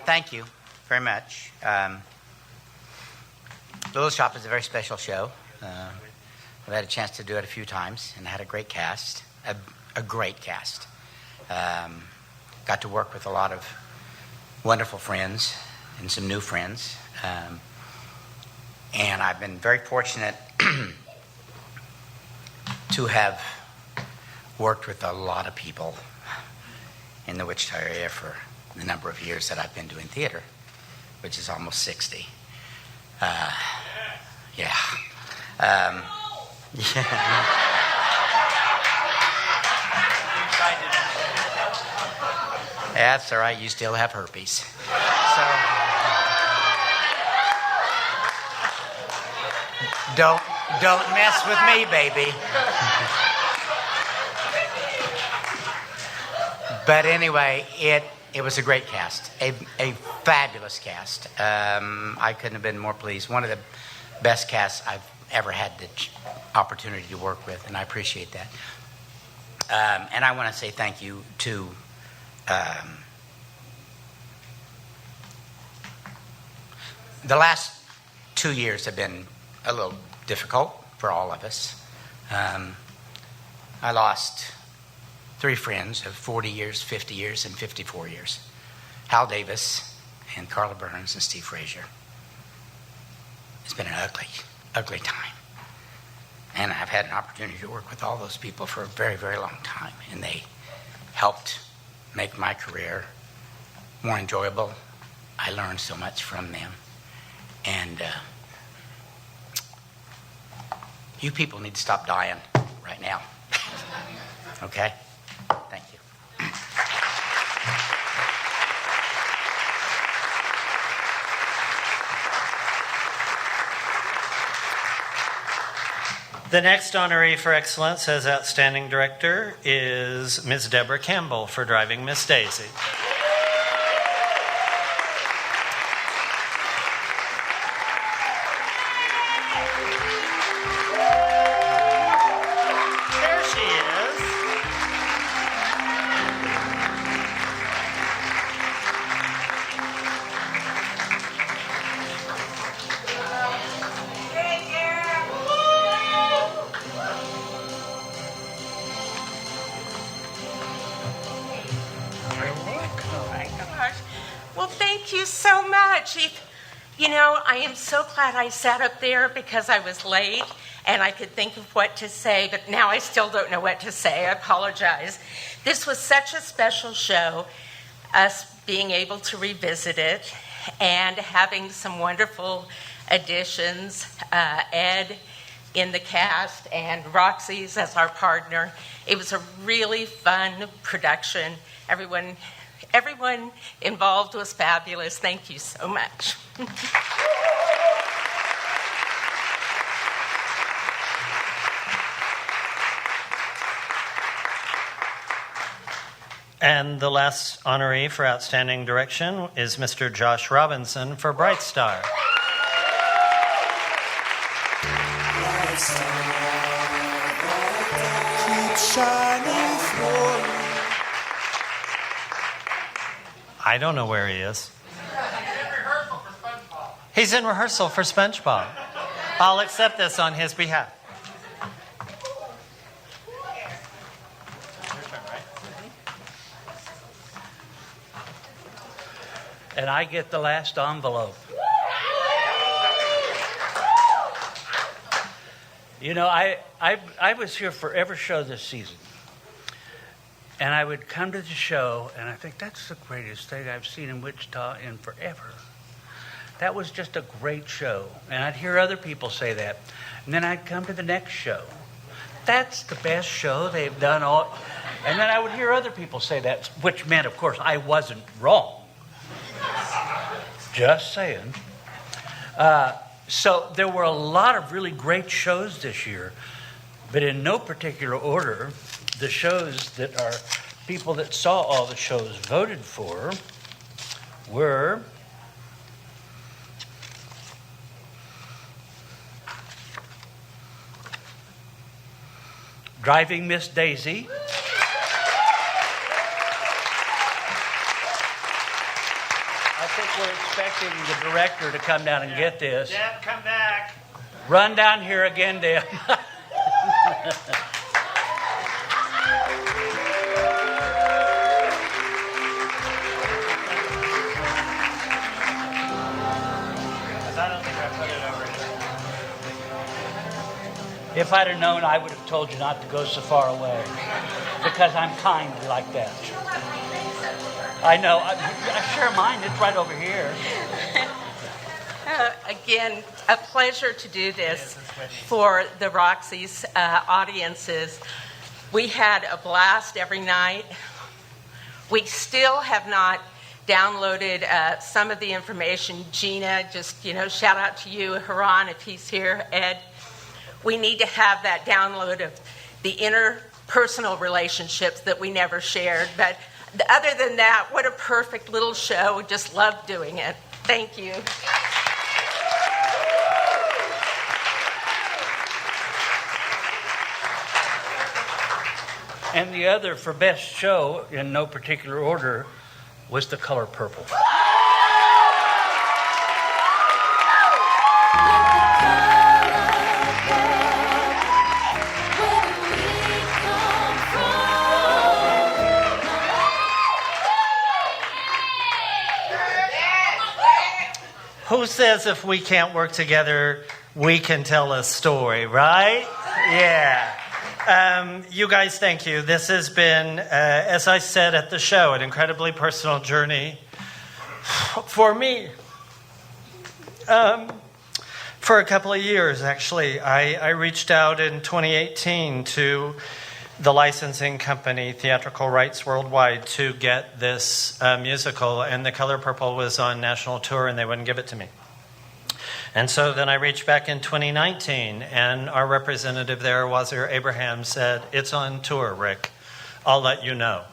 Thank you very much. Little Shop is a very special show. I've had a chance to do it a few times and had a great cast, a great cast. Got to work with a lot of wonderful friends and some new friends. And I've been very fortunate to have worked with a lot of people in the Wichita area for the number of years that I've been doing theater, which is almost 60. Yeah. That's all right. You still have herpes. So don't mess with me, baby. But anyway, it was a great cast, a fabulous cast. I couldn't have been more pleased. One of the best casts I've ever had the opportunity to work with, and I appreciate that. And I want to say thank you to the last 2 years have been a little difficult for all of us. I lost 3 friends of 40 years, 50 years, and 54 years. Hal Davis and Carla Burns and Steve Frazier. It's been an ugly, ugly time. And I've had an opportunity to work with all those people for a very, very long time. And they helped make my career more enjoyable. I learned so much from them. And you people need to stop dying right now. Okay? Thank you. The next honoree for excellence as outstanding director is Ms. Deborah Campbell for driving Miss Daisy. There she is. Oh my gosh. Well, thank you so much. You know, I am so glad I sat up there because I was late and I could think of what to say, but now I still don't know what to say. I apologize. This was such a special show, us being able to revisit it and having some wonderful additions. Ed in the cast and Roxy's as our partner. It was a really fun production. Everyone involved was fabulous. Thank you so much. And the last honoree for outstanding direction is Mr. Josh Robinson for Bright Star. Keep shining through. I don't know where he is. He's in rehearsal for SpongeBob. I'll accept this on his behalf. And I get the last envelope. You know, I was here for every show this season. And I would come to the show, and I think that's the greatest thing I've seen in Wichita in forever. That was just a great show. And I'd hear other people say that. And then I'd come to the next show. That's the best show they've done all. And then I would hear other people say that, which meant, of course, I wasn't wrong. Just saying. So there were a lot of really great shows this year, but in no particular order, the shows that our people that saw all the shows voted for were Driving Miss Daisy, I think we're expecting the director to come down and get this. Deb, come back. Run down here again, Deb. If I'd have known, I would have told you not to go so far away. Because I'm kind like that. I know. I share mine. It's right over here. Again, a pleasure to do this for the Roxy's audiences. We had a blast every night. We still have not downloaded some of the information. Gina, just, shout out to you, Haran, if he's here, Ed. We need to have that download of the interpersonal relationships that we never shared. But other than that, what a perfect little show. Just loved doing it. Thank you. And the other for best show, in no particular order, was The Color Purple. Who says if we can't work together, we can tell a story, right? Yeah. You guys, thank you. This has been, as I said at the show, an incredibly personal journey for me. For a couple of years, actually. I reached out in 2018 to the licensing company, Theatrical Rights Worldwide, to get this musical, and The Color Purple was on national tour, and they wouldn't give it to me. And so then I reached back in 2019, and our representative there, Wazir Abraham, said, "It's on tour, Rick. I'll let you know."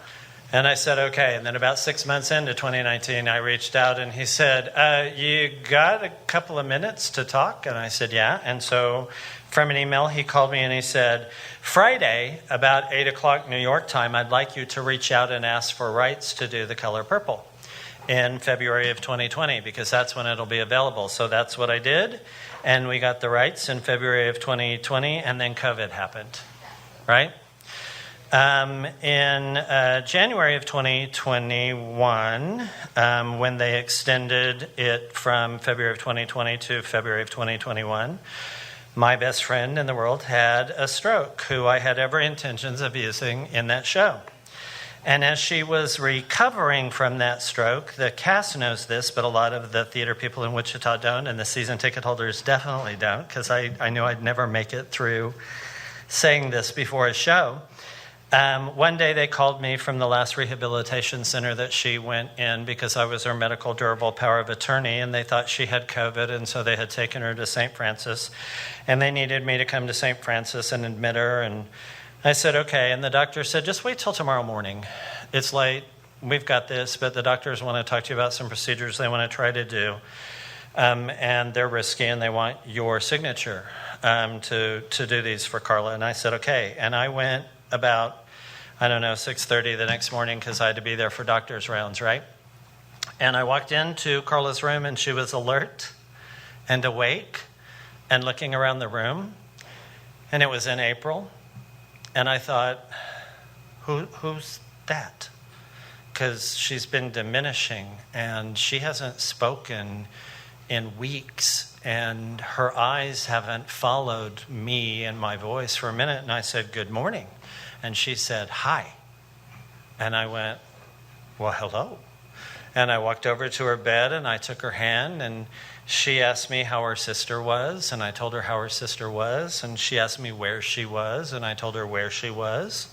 And I said, okay. And then about 6 months into 2019, I reached out, and he said, "You got a couple of minutes to talk?" And I said, "Yeah." And so from an email, he called me and he said, "Friday, about 8 o'clock New York time, I'd like you to reach out and ask for rights to do The Color Purple in February of 2020, because that's when it'll be available." So that's what I did. And we got the rights in February of 2020, and then COVID happened, right? In January of 2021, when they extended it from February of 2020 to February of 2021, my best friend in the world had a stroke, who I had every intentions of using in that show. And as she was recovering from that stroke, the cast knows this, but a lot of the theater people in Wichita don't, and the season ticket holders definitely don't, because I knew I'd never make it through saying this before a show. One day they called me from the last rehabilitation center that she went in, because I was her medical durable power of attorney, and they thought she had COVID, and so they had taken her to St. Francis, and they needed me to come to St. Francis and admit her. And I said, okay. And the doctor said, "Just wait till tomorrow morning. It's late. We've got this, but the doctors want to talk to you about some procedures they want to try to do. And they're risky, and they want your signature to do these for Carla." And I said, okay. And I went about, 6:30 the next morning, because I had to be there for doctor's rounds, right? And I walked into Carla's room, and she was alert and awake and looking around the room. And it was in April. And I thought, who's that? because she's been diminishing, and she hasn't spoken in weeks, and her eyes haven't followed me and my voice for a minute. And I said, "Good morning." And she said, "Hi." And I went, "Well, hello." And I walked over to her bed and I took her hand, and she asked me how her sister was, and I told her how her sister was. And she asked me where she was, and I told her where she was.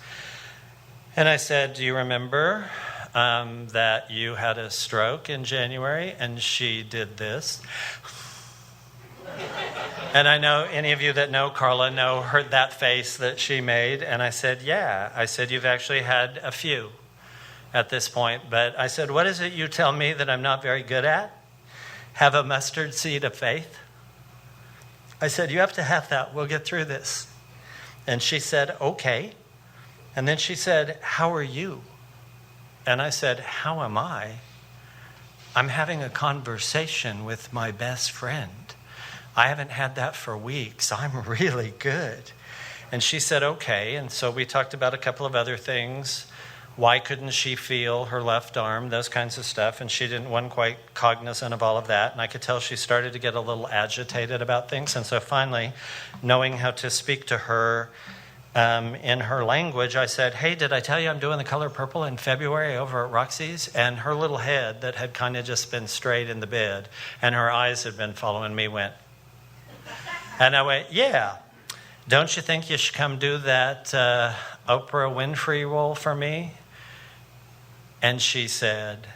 And I said, "Do you remember that you had a stroke in January?" And she did this. And I know any of you that know Carla heard that face that she made. And I said, "Yeah." I said, "You've actually had a few at this point." But I said, "What is it you tell me that I'm not very good at? Have a mustard seed of faith?" I said, "You have to have that. We'll get through this." And she said, "Okay." And then she said, "How are you?" And I said, "How am I? I'm having a conversation with my best friend. I haven't had that for weeks. I'm really good." And she said, "Okay." And so we talked about a couple of other things. Why couldn't she feel her left arm? Those kinds of stuff. And she wasn't quite cognizant of all of that. And I could tell she started to get a little agitated about things. And so finally, knowing how to speak to her in her language, I said, "Hey, did I tell you I'm doing The Color Purple in February over at Roxy's?" And her little head that had kind of just been straight in the bed and her eyes had been following me went. And I went, "Yeah. Don't you think you should come do that Oprah Winfrey role for me?" And she said,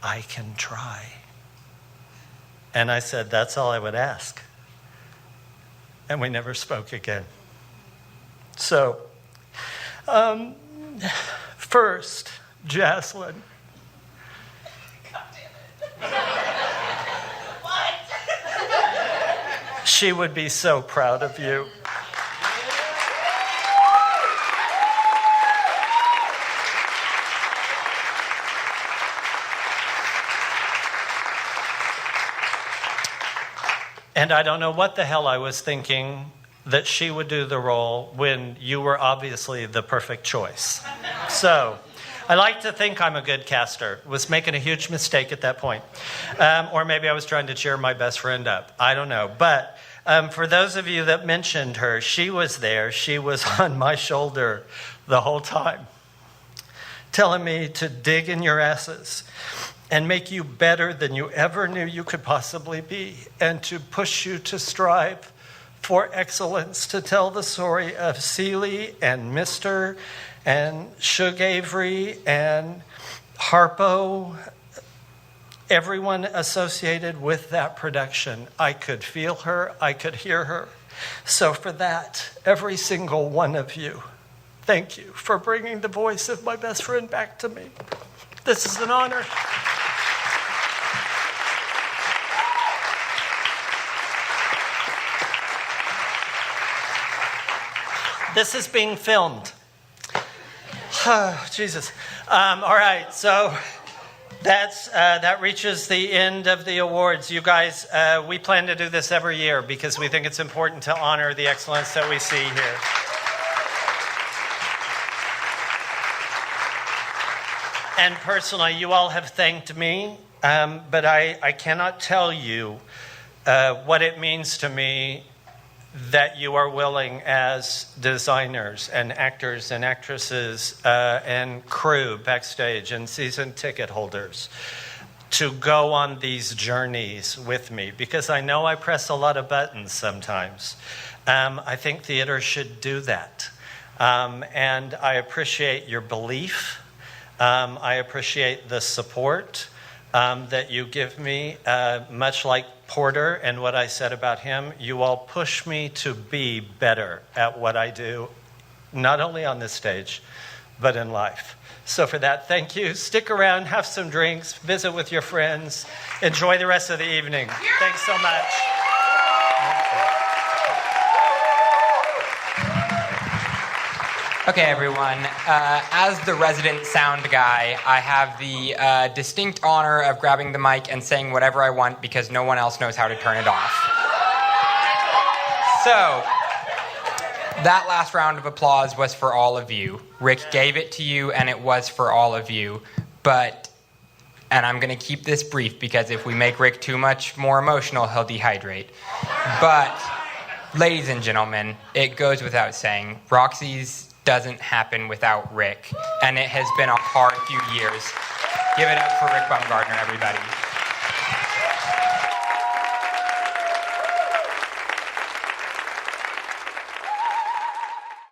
"I can try." And I said, "That's all I would ask." And we never spoke again. So, first, Jaslyn. She would be so proud of you. And I don't know what the hell I was thinking that she would do the role when you were obviously the perfect choice. So I like to think I'm a good caster. Was making a huge mistake at that point. Or maybe I was trying to cheer my best friend up. I don't know. But for those of you that mentioned her, she was there. She was on my shoulder the whole time, telling me to dig in your asses and make you better than you ever knew you could possibly be, and to push you to strive for excellence, to tell the story of Celie and Mr. and Shug Avery and Harpo, everyone associated with that production. I could feel her, I could hear her. So for that, every single one of you, thank you for bringing the voice of my best friend back to me. This is an honor. This is being filmed. Oh, Jesus. All right, so that reaches the end of the awards. You guys, we plan to do this every year because we think it's important to honor the excellence that we see here. And personally, you all have thanked me, but I cannot tell you what it means to me that you are willing, as designers and actors and actresses and crew backstage and season ticket holders, to go on these journeys with me, because I know I press a lot of buttons sometimes. I think theater should do that. And I appreciate your belief. I appreciate the support that you give me, much like Porter and what I said about him. You all push me to be better at what I do, not only on this stage, but in life. So for that, thank you. Stick around, have some drinks, visit with your friends. Enjoy the rest of the evening. Thanks so much. Okay, everyone. As the resident sound guy, I have the distinct honor of grabbing the mic and saying whatever I want because no one else knows how to turn it off. So, that last round of applause was for all of you. Rick gave it to you, and it was for all of you. But, and I'm going to keep this brief because if we make Rick too much more emotional, he'll dehydrate. But, ladies and gentlemen, it goes without saying, Roxy's doesn't happen without Rick. And it has been a hard few years. Give it up for Rick Baumgartner, everybody.